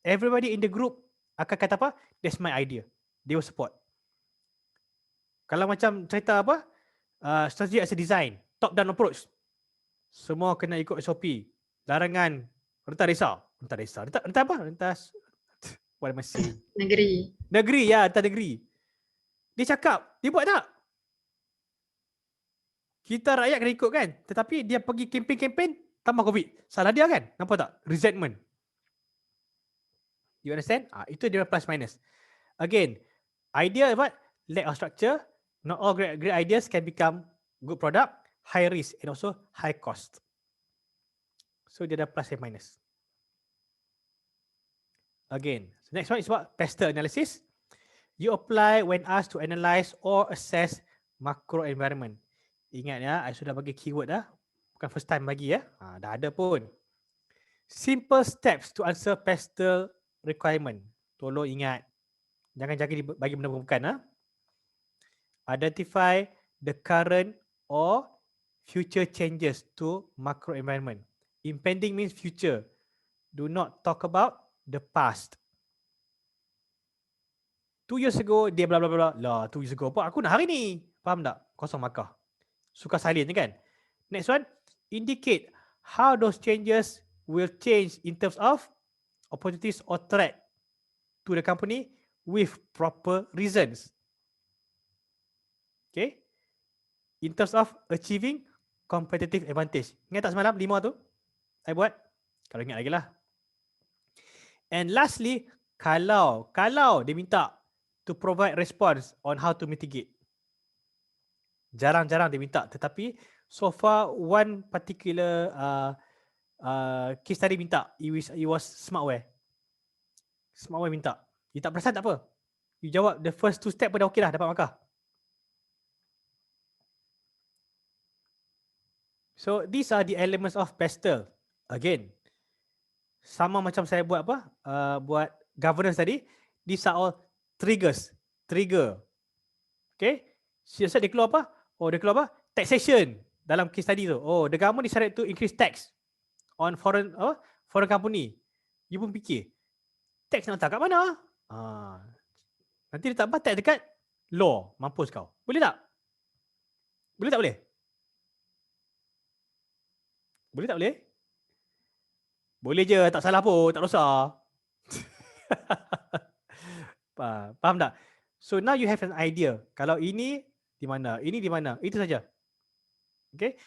everybody in the group akan kata apa? That's my idea. They will support. Kalau macam cerita apa? Strategy as a design, top down approach. Semua kena ikut SOP. Larangan rentas desa. Rentas apa? Rentas what am I saying? Negeri, ya, rentas negeri. Dia cakap, dia buat tak? Kita rakyat kena ikut kan? Tetapi dia pergi kempen-kempen, tambah COVID. Salah dia kan? Nampak tak? Resentment. You understand? Itu dia plus minus. Again, idea what? Lack of structure. Not all great ideas can become good product. High risk and also high cost. So dia ada plus and minus. Again, so next one is what? Pestle analysis. You apply when asked to analyze or assess macro environment. Ingat ya, I sudah bagi keyword dah. Bukan first time bagi ya. Dah ada pun. Simple steps to answer Pestle requirement. Tolong ingat. Jangan bagi benda bukan. Identify the current or future changes to macro environment. Impending means future. Do not talk about the past. 2 years ago, dia bla bla bla. Lah, 2 years ago apa? Aku nak hari ni. Faham tak? Kosong markah. Suka silent kan? Next one, indicate how those changes will change in terms of opportunities or threat to the company with proper reasons. Okay? In terms of achieving competitive advantage. Ingat tak semalam 5 tu? Saya buat? Kalau ingat lagi lah. And lastly, kalau dia minta to provide response on how to mitigate. Jarang-jarang dia minta. Tetapi so far one particular case study minta. It was Smartware. Smartware minta. You tak perasan tak apa. You jawab the first 2 step pun dah okey dah, dapat markah. So these are the elements of Pestle. Again, sama macam saya buat apa? Buat governance tadi. These are all triggers. Trigger. Okay. Siasat dia keluar apa? Oh, dia keluar apa? Taxation dalam case tadi tu. Oh, the government decided to increase tax on foreign company. You pun fikir, tax nak letak kat mana? Nanti letak apa? Tax dekat law. Mampus kau. Boleh tak? Boleh tak boleh? Boleh tak boleh? Boleh je, tak salah pun, tak dosa. Faham tak? So now you have an idea. Kalau ini di mana, ini di mana, itu saja. Okay.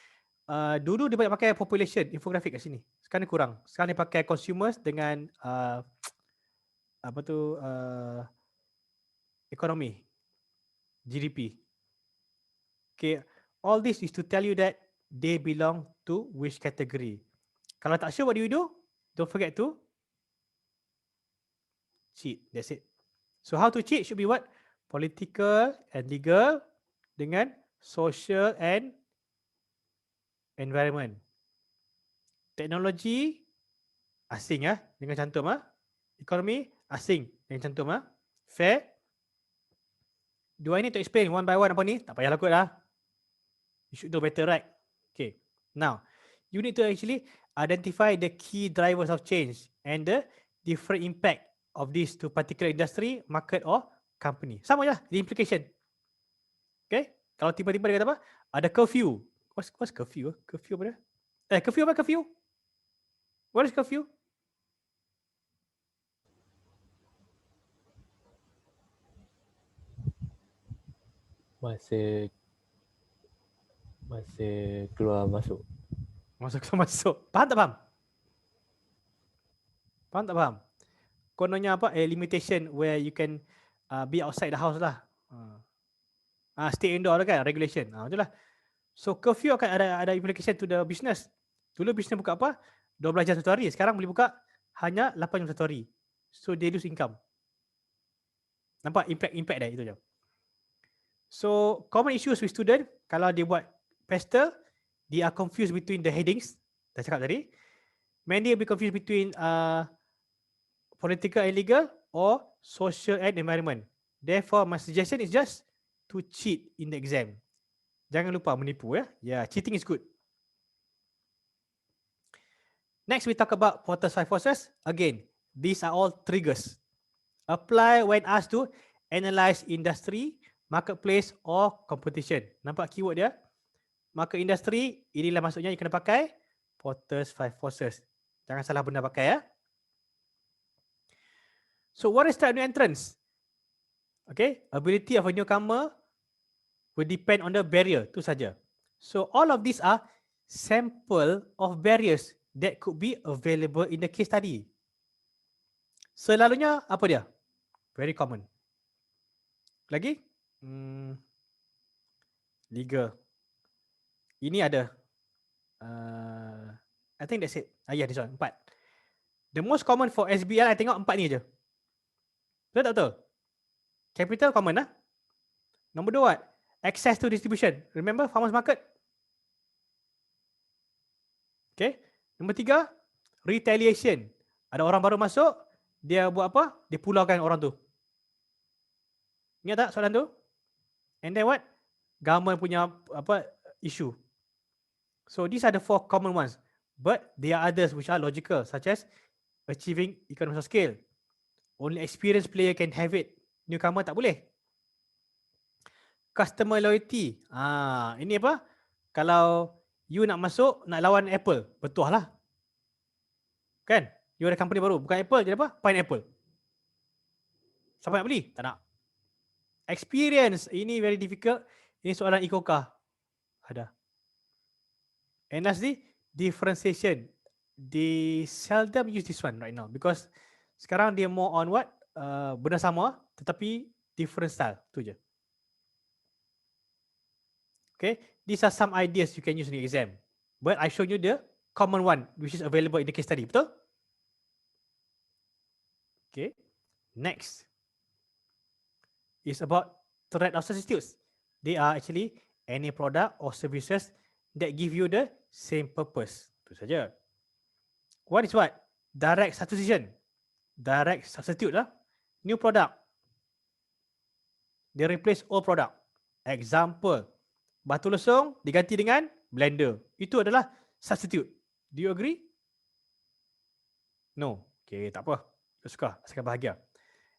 Dulu dia banyak pakai population, infografik kat sini. Sekarang dia kurang. Sekarang dia pakai consumers dengan ekonomi, GDP. Okay. All this is to tell you that they belong to which category. Kalau tak sure what do you do? Don't forget to cheat. That's it. So how to cheat should be what? Political and legal dengan social and environment. Teknologi asing dengan cantum Ekonomi asing dengan cantum Fair. Do I need to explain one by one apa ni? Tak payahlah kot lah. You should know better, right? Okay. Now, you need to actually identify the key drivers of change and the different impact of this to particular industry, market or company. Sama je lah, the implication. Okay. Kalau tiba-tiba dia kata apa? Ada curfew. What's curfew? Curfew apa dia? Curfew apa curfew? What is curfew? Masa keluar masuk. Masa keluar masuk. Faham tak faham? Faham tak faham? Kononnya apa? Limitation where you can be outside the house lah. Stay indoor kan? Regulation. Itulah. So curfew akan ada implication to the business. Dulu business buka apa? 12 jam satu hari. Sekarang boleh buka hanya 8 jam satu hari. So they lose income. Nampak impact dia itu je. So common issues with student, kalau dia buat Pestle, they are confused between the headings. Dah cakap tadi. Many will be confused between political and legal or social and environment. Therefore, my suggestion is just to cheat in the exam. Jangan lupa menipu ya. Yeah, cheating is good. Next, we talk about Porter's 5 forces. Again, these are all triggers. Apply when asked to analyze industry, marketplace or competition. Nampak keyword dia? Market industry, inilah maksudnya you kena pakai Porter's 5 forces. Jangan salah benda pakai ya. So what is the new entrance? Okay, ability of a newcomer will depend on the barrier, tu saja. So all of these are sample of barriers that could be available in the case study. Selalunya apa dia? Very common. Lagi? Legal. Ini ada. I think that's it. Yeah, this one. 4. The most common for SBL, I tengok 4 ni je. Betul tak betul? Capital common lah. Nombor 2 what? Access to distribution. Remember farmers market? Okay. Nombor 3, retaliation. Ada orang baru masuk, dia buat apa? Dia pulaukan orang tu. Ingat tak soalan tu? And then what? Government punya apa issue. So these are the 4 common ones. But there are others which are logical, such as achieving economies of scale. Only experienced player can have it. Newcomer tak boleh. Customer loyalty. Ini apa? Kalau you nak masuk, nak lawan Apple, betul lah. Kan? You ada company baru, bukan Apple, jadi apa? Pineapple. Siapa nak beli? Tak nak. Experience. Ini very difficult. Ini soalan ICOCA. Ada. And lastly, differentiation. They seldom use this one right now because sekarang dia more on what? Benda sama tetapi different style. Tu je. Okay. These are some ideas you can use in the exam. But I show you the common one which is available in the case study. Betul? Okay. Next is about threat of substitutes. They are actually any product or services that give you the same purpose. Itu saja. What is what? Direct substitution. Direct substitute lah. New product. They replace old product. Example. Batu lesung diganti dengan blender. Itu adalah substitute. Do you agree? No. Okay, tak apa. You suka. Asalkan bahagia.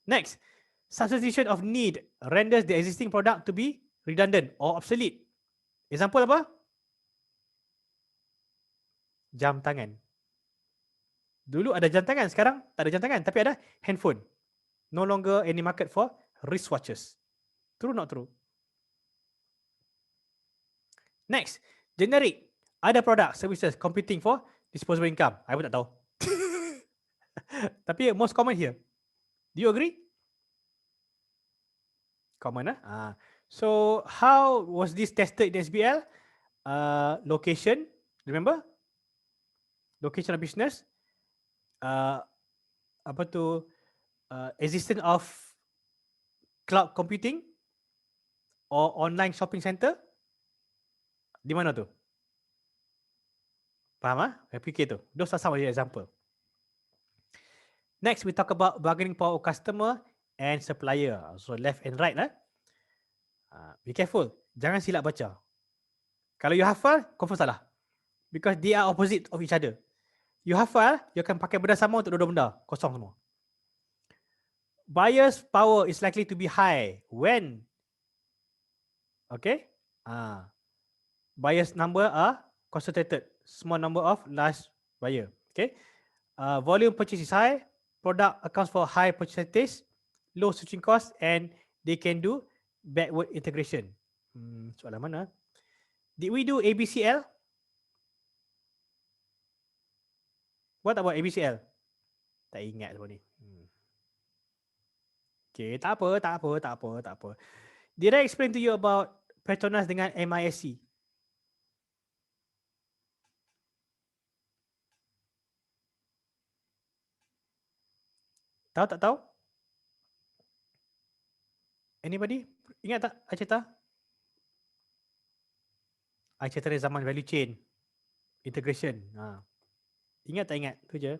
Next. Substitution of need renders the existing product to be redundant or obsolete. Example apa? Jam tangan. Dulu ada jam tangan, sekarang tak ada jam tangan. Tapi ada handphone. No longer any market for wristwatches. True not true? Next, generic. Ada produk, services competing for disposable income. I pun tak tahu. Tapi most common here. Do you agree? Common lah. So how was this tested in SBL? Location, remember? Location of business. Existence of cloud computing or online shopping center. Di mana tu? Faham ah? Fikir tu. Those are some of the example. Next, we talk about bargaining power of customer and supplier. So left and right lah. Be careful. Jangan silap baca. Kalau you hafal, confirm salah. Because they are opposite of each other. You hafal, you akan pakai benda sama untuk dua-dua benda. Kosong semua. Buyer's power is likely to be high when, okay, buyer's number are concentrated. Small number of large buyer. Okay, volume purchase is high. Product accounts for high percentage, low switching cost, and they can do backward integration. Soalan mana? Did we do ABCL? What about ABCL? Tak ingat semua ni. Okay, tak apa. Did I explain to you about Petronas dengan MISC? Tahu tak tahu? Anybody? Ingat tak Aceta? Aceta dari zaman value chain. Integration. Ingat tak ingat? Tu je.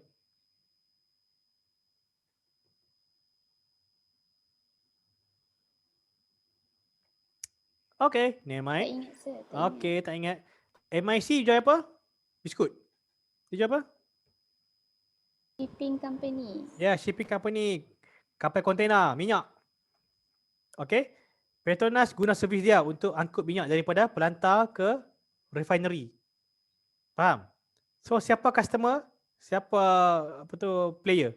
Okay, never Tak mind. ingat sir. Tak ingat. Okay, tak ingat. MIC jual apa? Biskut. Dia jual apa? Shipping company. Ya, shipping company. Kapal kontena, minyak. Okay. Petronas guna servis dia untuk angkut minyak daripada pelantar ke refinery. Faham? So, siapa customer? Siapa apa tu player?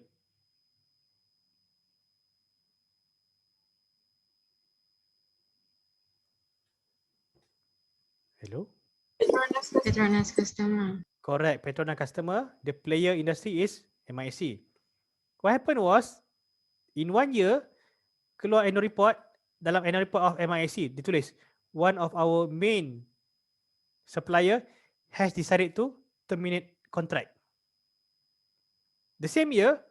Hello? Petronas customer. Correct. Petronas customer. The player industry is MISC. What happened was, in 1 year, keluar annual report, dalam annual report of MISC, ditulis, one of our main supplier has decided to terminate contract. The same year,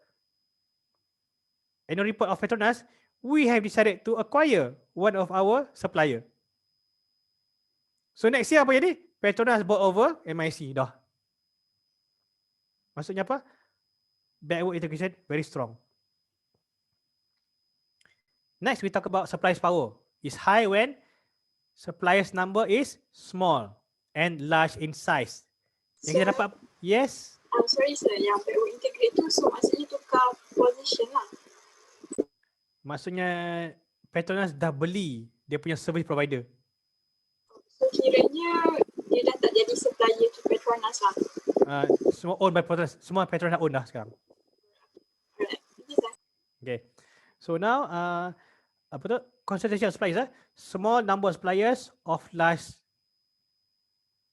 annual report of Petronas, we have decided to acquire one of our supplier. So next year apa jadi? Petronas bought over MISC dah. Maksudnya apa? Backward integration very strong. Next we talk about suppliers power. It's high when suppliers number is small and large in size. Yang kita dapat, yes? Sorry sir, yang backward integrate tu so maksudnya tukar position lah. Maksudnya Petronas dah beli dia punya service provider. So kiranya dia dah tak jadi supplier to Petronas lah. Semua owned by Petronas. Semua Petronas own dah sekarang. Okay. So now apa tu? Concentration of suppliers. Small number of suppliers of large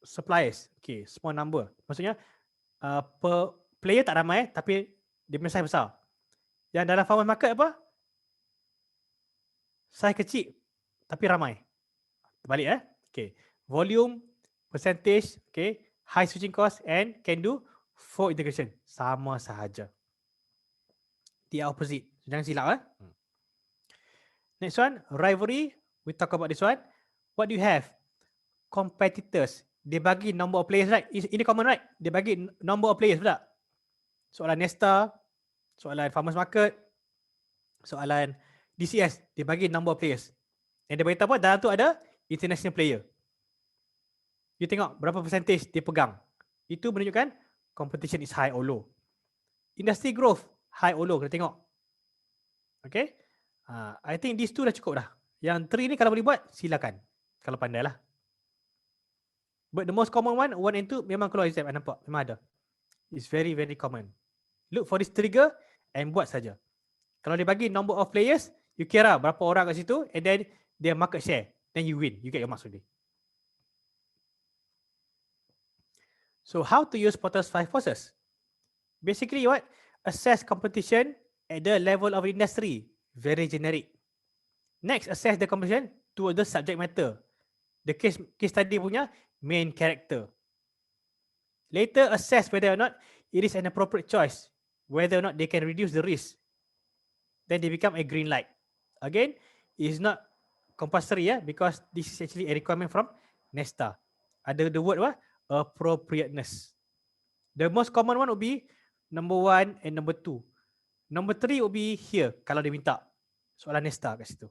suppliers. Okay, small number. Maksudnya per player tak ramai tapi dia punya size besar. Yang dalam farmers market apa? Size kecil tapi ramai. Terbalik Okay. Volume, percentage, okay, high switching cost and can do for integration. Sama sahaja. The opposite. Jangan silap Next one, rivalry. We talk about this one. What do you have? Competitors. Dia bagi number of players, right? Ini common, right? Dia bagi number of players, betul tak? Soalan Nesta, soalan Farmers Market, soalan DCS. Dia bagi number of players. And dia beritahu apa? Dalam tu ada international player. You tengok berapa percentage dia pegang. Itu menunjukkan competition is high or low. Industry growth, high or low. Kita tengok. Okay. I think these two dah cukup dah. Yang 3 ni kalau boleh buat, silakan. Kalau pandai lah. But the most common one 1 and 2 memang keluar exam. Nampak? Memang ada. It's very, very common. Look for this trigger and buat saja. Kalau dia bagi number of players, you kira berapa orang kat situ and then their market share. Then you win. You get your marks already. So how to use Potter's 5 forces? Basically what? Assess competition at the level of industry. Very generic. Next, assess the competition to the subject matter. The case study punya main character. Later, assess whether or not it is an appropriate choice. Whether or not they can reduce the risk. Then they become a green light. Again, it is not compulsory because this is actually a requirement from Nesta. Ada the word what? Appropriateness. The most common one would be number 1 and number 2. Number 3 would be here kalau dia minta. Soalan Nesta kat situ.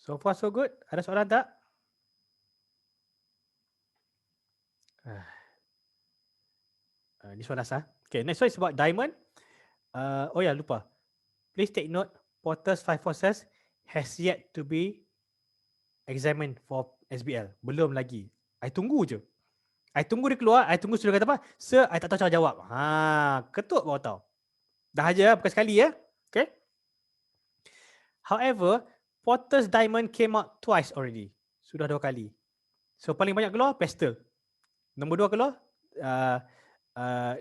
So far so good. Ada soalan tak? This one last. Okay, next one is about diamond. Oh ya, lupa. Please take note, Potter's 5 forces has yet to be examined for SBL. Belum lagi. I tunggu je. I tunggu dia keluar, I tunggu sudah kata apa? Sir, I tak tahu cara jawab. Ketuk baru tahu. Dah aja, bukan sekali ya. Okay. However, Potter's diamond came out twice already. Sudah 2 kali. So paling banyak keluar, pestle. Nombor 2 keluar,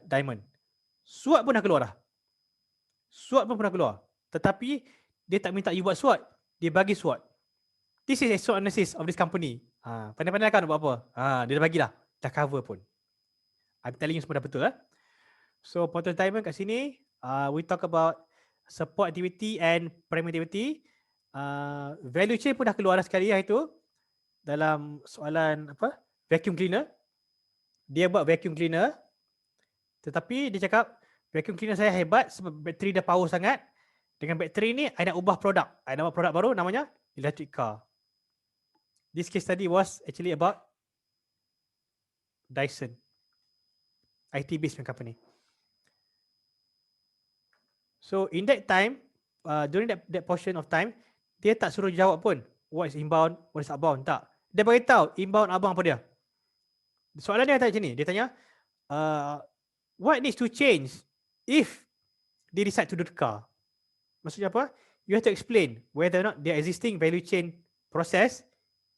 diamond. Sword pun dah keluar dah. Sword pun pernah keluar. Tetapi, dia tak minta you buat sword. Dia bagi sword. This is a sword analysis of this company. Pandai-pandai kan buat apa? Dia dah bagilah. Dah cover pun. I'm telling you semua dah betul. So, Potter's diamond kat sini, we talk about support activity and primary activity. Value chain pun dah keluar dah sekali itu. Dalam soalan apa? Vacuum cleaner. Dia buat vacuum cleaner. Tetapi dia cakap, vacuum cleaner saya hebat sebab bateri dah power sangat. Dengan bateri ni, I nak ubah produk. I nak buat produk baru namanya electric car. This case study was actually about Dyson, IT-based company. So in that time, during that portion of time, dia tak suruh jawab pun what is inbound, what is outbound, tak. Dia beritahu inbound, outbound apa dia. Soalan dia macam ni, dia tanya, what needs to change if they decide to do the car? Maksudnya apa? You have to explain whether or not the existing value chain process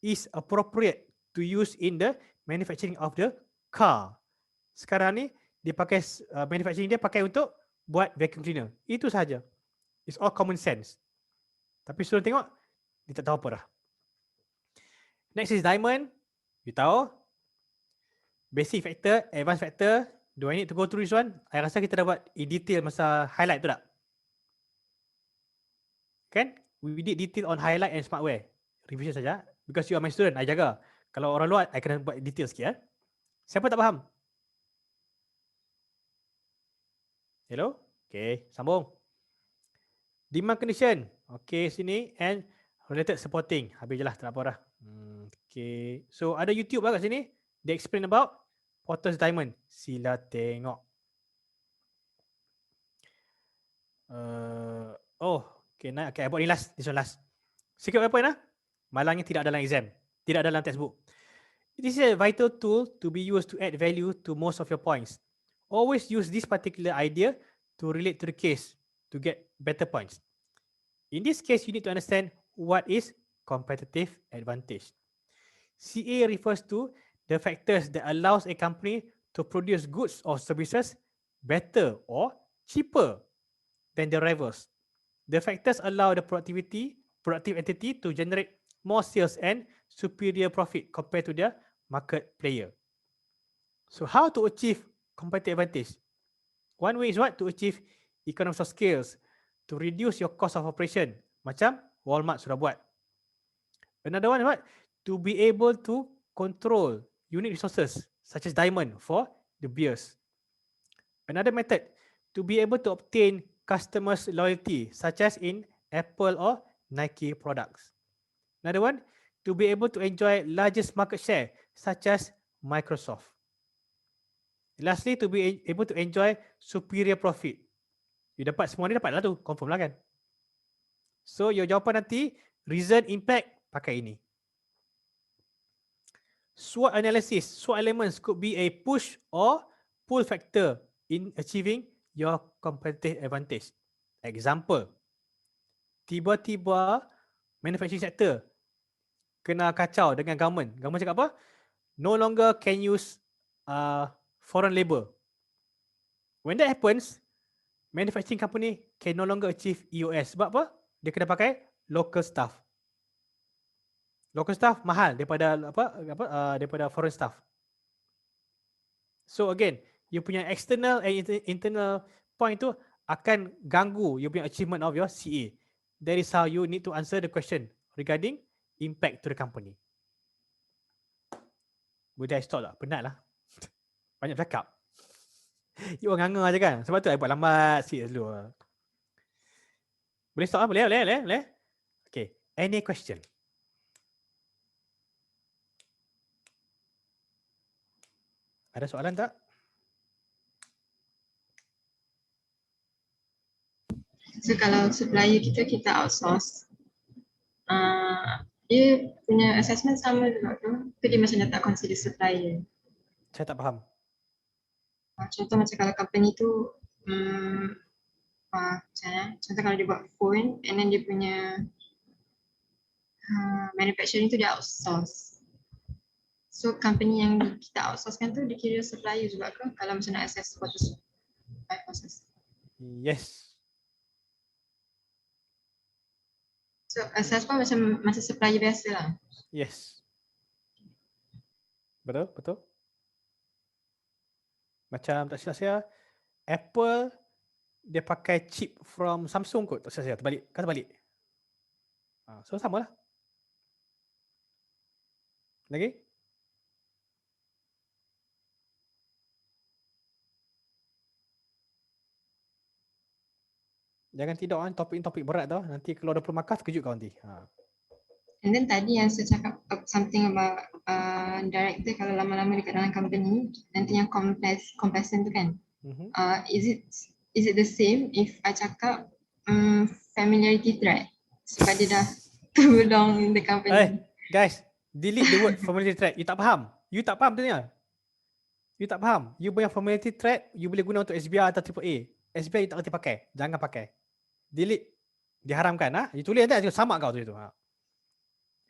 is appropriate to use in the manufacturing of the car. Sekarang ni dia pakai manufacturing dia pakai untuk buat vacuum cleaner. Itu sahaja. It's all common sense. Tapi suruh tengok, dia tak tahu apa dah. Next is diamond. You tahu. Basic factor, advanced factor. Do I need to go through this one? I rasa kita dah buat in detail masa highlight tu tak? Kan? We did detail on highlight and smartware. Revision saja. Because you are my student, I jaga. Kalau orang luar, I kena buat detail sikit. Siapa tak faham? Hello? Okay, sambung. Demand condition. Okay, sini. And related supporting. Habis je lah, tak apa dah. Okay. So, ada YouTube lah kat sini. They explain about Porter's Diamond. Sila tengok. Okay, I buat ni last. This one last. Secret weapon lah. Malangnya tidak dalam exam. Tidak dalam textbook. This is a vital tool to be used to add value to most of your points. Always use this particular idea to relate to the case to get better points. In this case, you need to understand what is competitive advantage. CA refers to the factors that allows a company to produce goods or services better or cheaper than their rivals. The factors allow the productive entity to generate more sales and superior profit compared to their market player. So how to achieve competitive advantage? One way is what? To achieve economies of scales, to reduce your cost of operation. Macam Walmart sudah buat. Another one is what? To be able to control unique resources such as diamond for the beers. Another method, to be able to obtain customers' loyalty such as in Apple or Nike products. Another one, to be able to enjoy largest market share such as Microsoft. Lastly, to be able to enjoy superior profit. You dapat semua ni, dapat lah tu. Confirm lah kan. So, your jawapan nanti, reason, impact, pakai ini. SWOT analysis. SWOT elements could be a push or pull factor in achieving your competitive advantage. Example, tiba-tiba manufacturing sector kena kacau dengan government. Government cakap apa? No longer can use foreign labor. When that happens, manufacturing company can no longer achieve EOS. Sebab apa? Dia kena pakai local staff. Local staff mahal daripada daripada foreign staff. So again, you punya external and internal point tu akan ganggu you punya achievement of your CA. That is how you need to answer the question regarding impact to the company. Boleh I stop tak? Penat lah. Banyak cakap. You orang nganga je kan? Sebab tu I buat lambat sikit dulu. Boleh stop lah? Boleh? Okay. Any question? Ada soalan tak? So kalau supplier kita outsource, dia punya assessment sama juga tu? Ke dia macam tak consider supplier? Saya tak faham. Contoh macam kalau company tu, contoh kalau dia buat phone and then dia punya manufacturing tu dia outsource. So company yang kita outsourcekan tu dia kira supplier juga ke kalau macam nak assess for the supply process? Yes. So assess pun macam supplier biasa lah? Yes. Betul. Macam tak silap saya, Apple dia pakai chip from Samsung kot. Tak silap saya, terbalik. So sama lah. Lagi? Jangan tidur kan, topik berat tau. Nanti kalau 20 markah terkejut kau nanti. And then tadi yang saya cakap something about director kalau lama-lama dekat dalam company, nanti yang complacent tu kan. Is it the same if I cakap familiarity threat sebab dia dah too long in the company? Guys, delete the word familiarity threat. You tak faham. You tak faham tanya. You tak faham. You punya familiarity threat, you boleh guna untuk SBR atau AAA. SBR you tak kerti pakai. Jangan pakai. Delete. Diharamkan. You tulis nanti sama kau tu.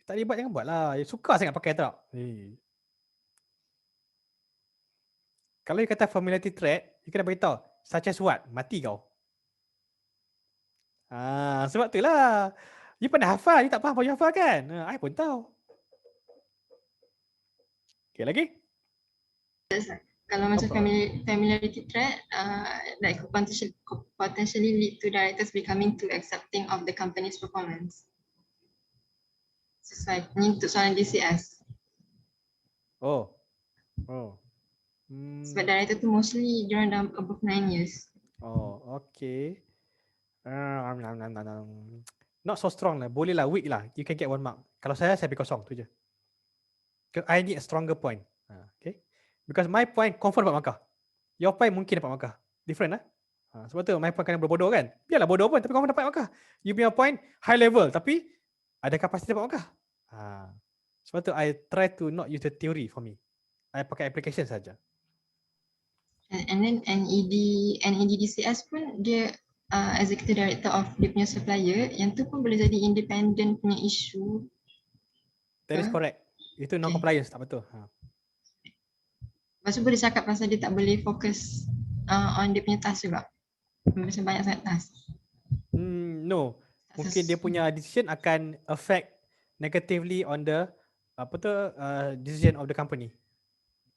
Tak boleh buat, jangan buat lah. You suka sangat pakai tak? Kalau you kata familiarity threat, you kena beritahu. Such as what? Mati kau. Sebab tu lah. You pernah hafal, you tak faham apa you hafal kan? I pun tahu. Okay, lagi? Kalau macam familiarity threat, that could potentially lead to directors becoming too accepting of the company's performance. Sesuai ni untuk soalan DCS. Sebab director tu mostly diorang dah above 9 years. Okay. Not so strong lah. Boleh lah, weak lah. You can get 1 mark. Kalau saya beri kosong tu je. I need a stronger point. Okay. Because my point confirm dapat markah. Your point mungkin dapat markah. Different lah. Sebab tu my point kena berbodoh kan. Biarlah bodoh pun tapi confirm dapat markah. You punya point high level tapi ada kapasiti dapat markah. Sebab tu I try to not use the theory for me. I pakai application saja. And then NEDDCS pun dia executive director of dia punya supplier, yang tu pun boleh jadi independent punya isu. That is correct. Itu non-compliance, tak betul. Lepas tu boleh cakap pasal dia tak boleh fokus on dia punya task juga. Macam banyak sangat task. No. Mungkin dia punya decision akan affect negatively on the decision of the company.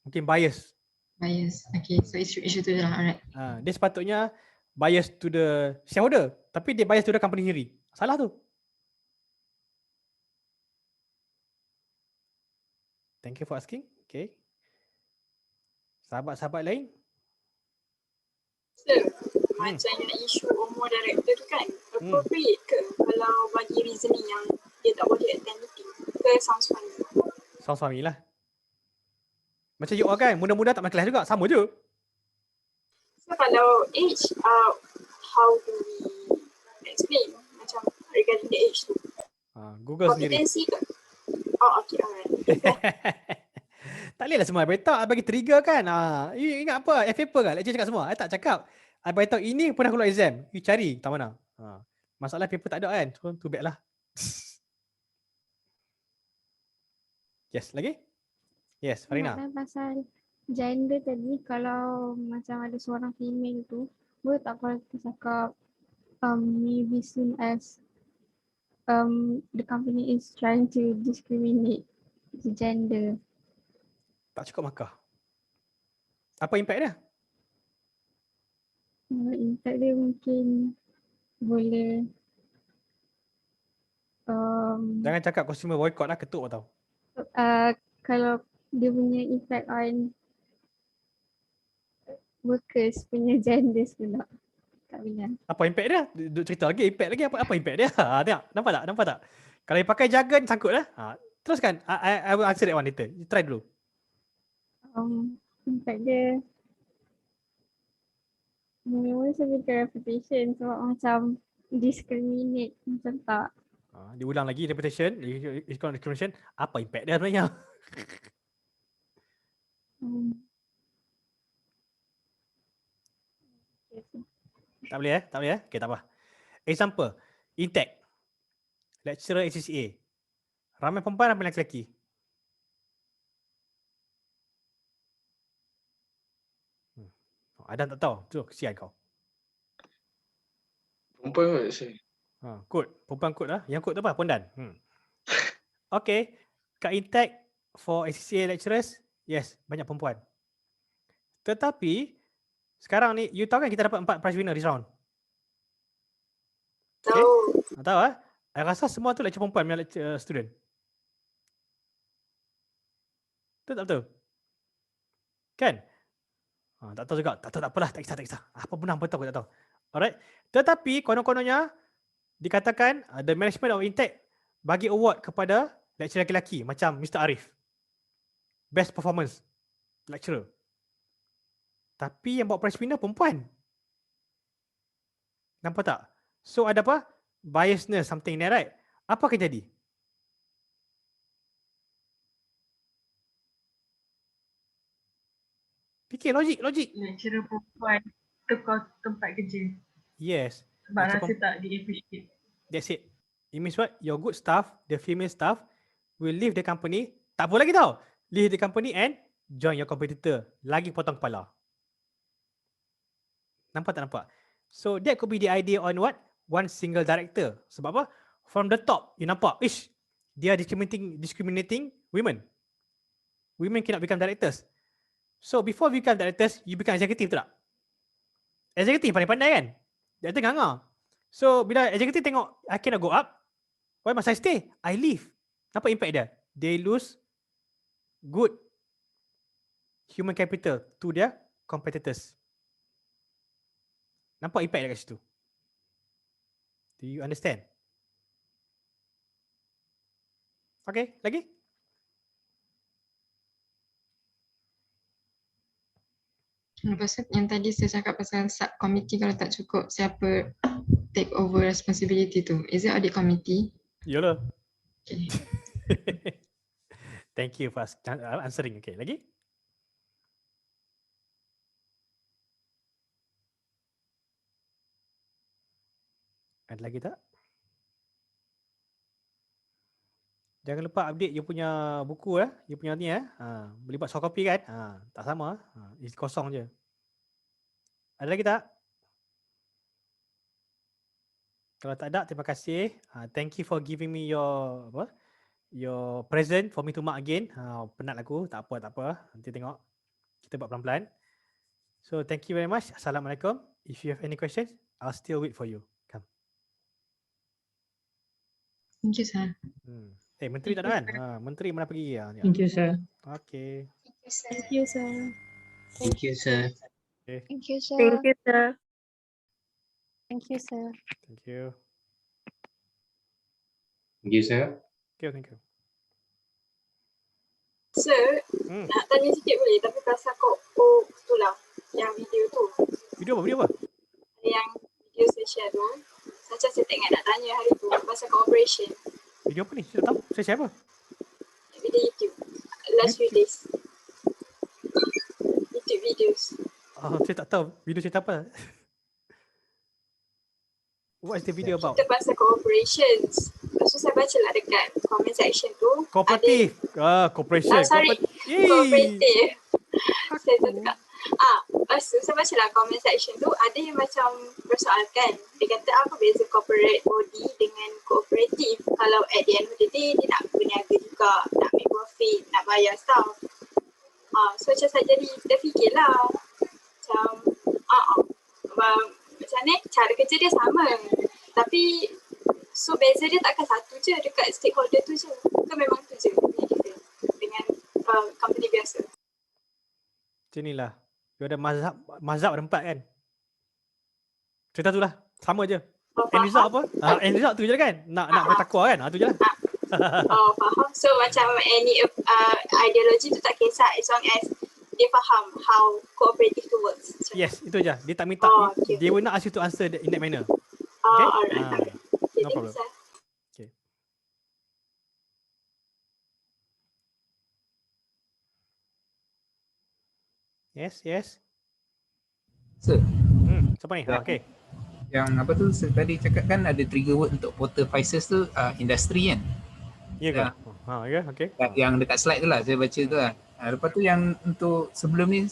Mungkin bias. Okay. So isu tu je lah. Alright. Dia sepatutnya bias to the shareholder, tapi dia bias to the company sendiri. Salah tu. Thank you for asking. Okay. Sahabat-sahabat lain? Sir, macam yang isu umur director tu kan, appropriate ke kalau bagi reasoning yang dia tak boleh attend meeting? Ke sounds funny? Sounds funny lah. Macam you all kan, muda-muda tak main kelas juga, sama je. So kalau age, how do we explain macam regarding the age tu? Google sendiri. Competency ke? Okay, alright. Tak boleh lah semua beritahu, I bagi trigger kan. You ingat apa? F-paper kan? Lecturer cakap semua. I tak cakap. I beritahu ini pernah keluar exam. You cari tak mana. Masalah paper tak ada kan. So too bad lah. Yes, lagi? Yes, Farina. Pasal gender tadi, kalau macam ada seorang female tu, boleh tak kalau kita cakap maybe soon as the company is trying to discriminate the gender. Tak cukup markah. Apa impact dia? Impact dia mungkin boleh jangan cakap consumer boycott lah, ketuk tau. kalau dia punya impact on workers punya gender pula. Tak boleh. Apa impact dia? Duk cerita lagi impact lagi, apa impact dia? Tengok, nampak tak? Kalau you pakai jargon sangkut lah. Teruskan. I will answer that one later. You try dulu. Impact dia mula-mula sampai ke reputation sebab macam discriminate macam tak. Diulang lagi reputation, discrimination. Apa impact dia sebenarnya? Tak boleh Tak boleh Okay, tak apa. Example, Intech. Lecturer ACCA. Ramai perempuan, ramai lelaki-lelaki. Adam tak tahu. Tu kesian kau. Perempuan kot saya. Kod. Perempuan kod lah. Yang kod tu apa? Pondan. Okay. Kat Intech for ACCA lecturers, yes, banyak perempuan. Tetapi sekarang ni, you tahu kan kita dapat 4 prize winner this round? Tahu. Tahu ah? I rasa semua tu lecturer perempuan punya lecturer student. Betul tak betul? Kan? Tak tahu juga. Tak tahu, tak apalah. Tak kisah. Apa benar betul aku tak tahu. Alright. Tetapi konon-kononnya dikatakan the management of Intech bagi award kepada lecturer lelaki macam Mr. Arif. Best performance lecturer. Tapi yang buat prize winner perempuan. Nampak tak? So ada apa? Biasness something there, right? Apa akan jadi? Fikir logik. Lecturer perempuan tukar tempat kerja. Yes. Sebab Lecturer rasa tak di-appreciate. That's it. It means what? Your good staff, the female staff will leave the company. Tak apa lagi tau. Leave the company and join your competitor. Lagi potong kepala. Nampak tak nampak? So that could be the idea on what? One single director. Sebab apa? From the top, you nampak, they are discriminating women. Women cannot become directors. So before you become directors, you become executive tak? Executive paling pandai kan? Director nganga. So bila executive tengok, I cannot go up, why must I stay? I leave. Nampak impact dia? They lose good human capital to their competitors. Nampak impact dia kat situ? Do you understand? Okay, lagi? Lepas tu yang tadi saya cakap pasal subcommittee kalau tak cukup, siapa take over responsibility tu? Is it audit committee? Yalah. Okay. Thank you for answering. Okay, lagi? Ada lagi tak? Jangan lupa update you punya buku you punya ni boleh buat soft copy kan? Tak sama. Isi kosong je. Ada lagi tak? Kalau tak ada, terima kasih. Thank you for giving me your present for me to mark again. Penat aku, tak apa. Nanti tengok. Kita buat pelan-pelan. So thank you very much. Assalamualaikum. If you have any questions, I'll still wait for you. Come. Thank you, sir. Menteri tak ada kan? Menteri mana pergi? Thank you, sir. Okay. Thank you, sir. Thank you, sir. Okay. Thank you, sir. Thank you, sir. Thank you, sir. Thank you. Thank you, sir. Thank you. Sir, nak tanya sikit boleh? Tapi pasal tu lah, yang video tu. Video apa? Yang video saya share tu, macam saya tak ingat nak tanya hari tu pasal cooperation. Video apa ni? Saya tak tahu. Saya share apa? Video YouTube. Last few days. YouTube videos. Saya tak tahu. Video cerita apa? What is the video about? Kita pasal cooperations. Lepas tu saya baca lah dekat comment section tu. Cooperative. Cooperation. Sorry. Cooperative. Saya tu dekat. Lepas tu saya baca lah comment section tu. Ada yang macam persoalkan. Dia kata apa beza corporate body dengan cooperative. Kalau at the end of the day dia nak berniaga juga. Nak make profit. Nak bayar staff. So macam saya jadi terfikir lah. Macam ni cara kerja dia sama. Tapi so beza dia takkan satu je dekat stakeholder tu je. Ke memang tu je dengan company biasa. Macam inilah. Dia ada mazhab ada 4 kan. Cerita tu lah. Sama je. End result apa? End result tu je kan. Nak bertakwa kan. Tu je lah. Faham. So macam any ideology tu tak kisah as long as dia faham how cooperative tu works. Yes, itu je. Dia tak minta. Okay. They will not ask you to answer in that manner. Alright. No problem. Okay. Yes. Sir. Siapa ni? Okay. Yang apa tu tadi cakap kan ada trigger word untuk porter prices tu industri kan? Ya ke? Ya, okay. Yang dekat slide tu lah saya baca tu lah. Lepas tu yang untuk sebelum ni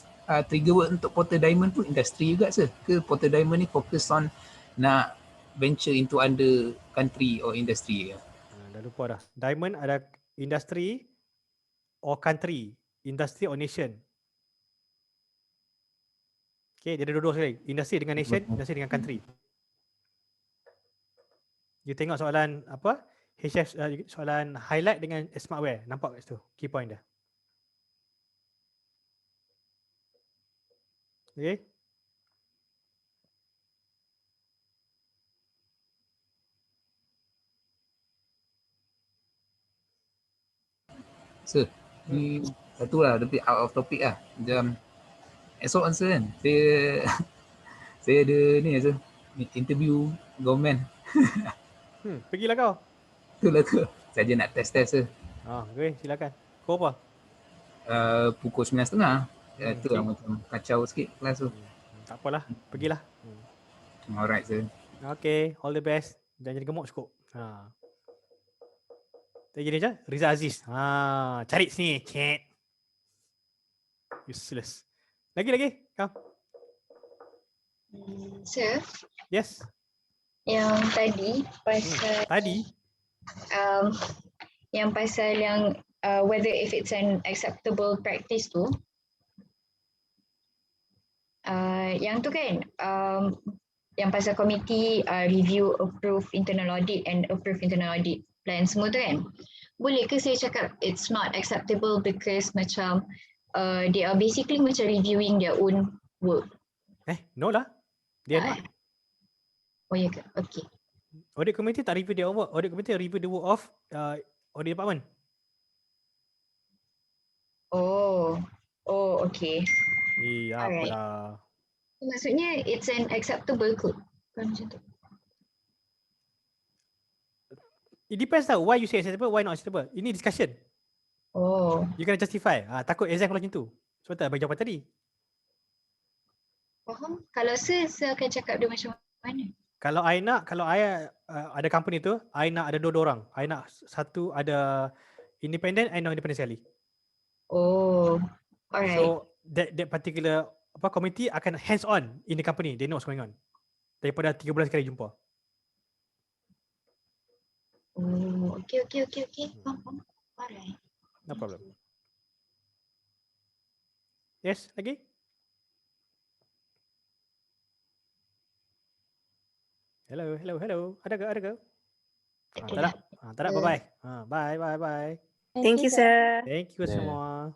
trigger word untuk porter diamond tu industri juga sir? Ke porter diamond ni fokus on nak venture into under country or industry? Dah lupa dah. Diamond ada industry or country. Industry or nation. Okay, dia ada dua-dua sekali. Industri dengan nation, industri dengan country. You tengok soalan apa? HF soalan highlight dengan smartware. Nampak kat situ. Key point dia. Okay. Sir, ni satu lah, lebih out of topic lah. Macam esok answer kan, saya ada ni sir, interview government. Pergilah kau. Itulah tu. Saja nak test sir. Okay, silakan. Kau apa? Pukul 9.30. Itu lah Okay. macam kacau sikit kelas tu. Tak apalah, pergilah. Alright sir. Okay, all the best. Jangan jadi gemuk cukup. Tak gini je, Riza Aziz. Cari sini, chat. Useless. Lagi. Come. Sir, Yes. yang tadi pasal yang pasal yang whether if it's an acceptable practice tu, yang tu kan, yang pasal committee review, approve internal audit and approve internal audit plan semua tu kan, boleh ke saya cakap it's not acceptable because macam they are basically macam reviewing their own work? No lah. Dia not. Oh ya ke? Okay. Audit committee tak review their own work. Audit committee review the work of audit department. Oh, okay. Alright. Apalah. Maksudnya it's an acceptable code. Kan macam tu. It depends lah. Why you say acceptable, why not acceptable. Ini discussion. Oh. You kena justify. Takut exam kalau macam tu. Sebab tak bagi jawapan tadi. Faham? Kalau saya akan cakap dia macam mana? Kalau I ada company tu, I nak ada dua orang. I nak satu ada independent, I nak independent sekali. Oh, alright. So that particular committee akan hands on in the company. They know what's going on. Daripada 3 bulan sekali jumpa. Oh, okay. Faham. Alright. No problem. Yes, lagi? Hello. Ada ke? Tak ada. Bye-bye. Bye. Thank you, sir. Thank you semua.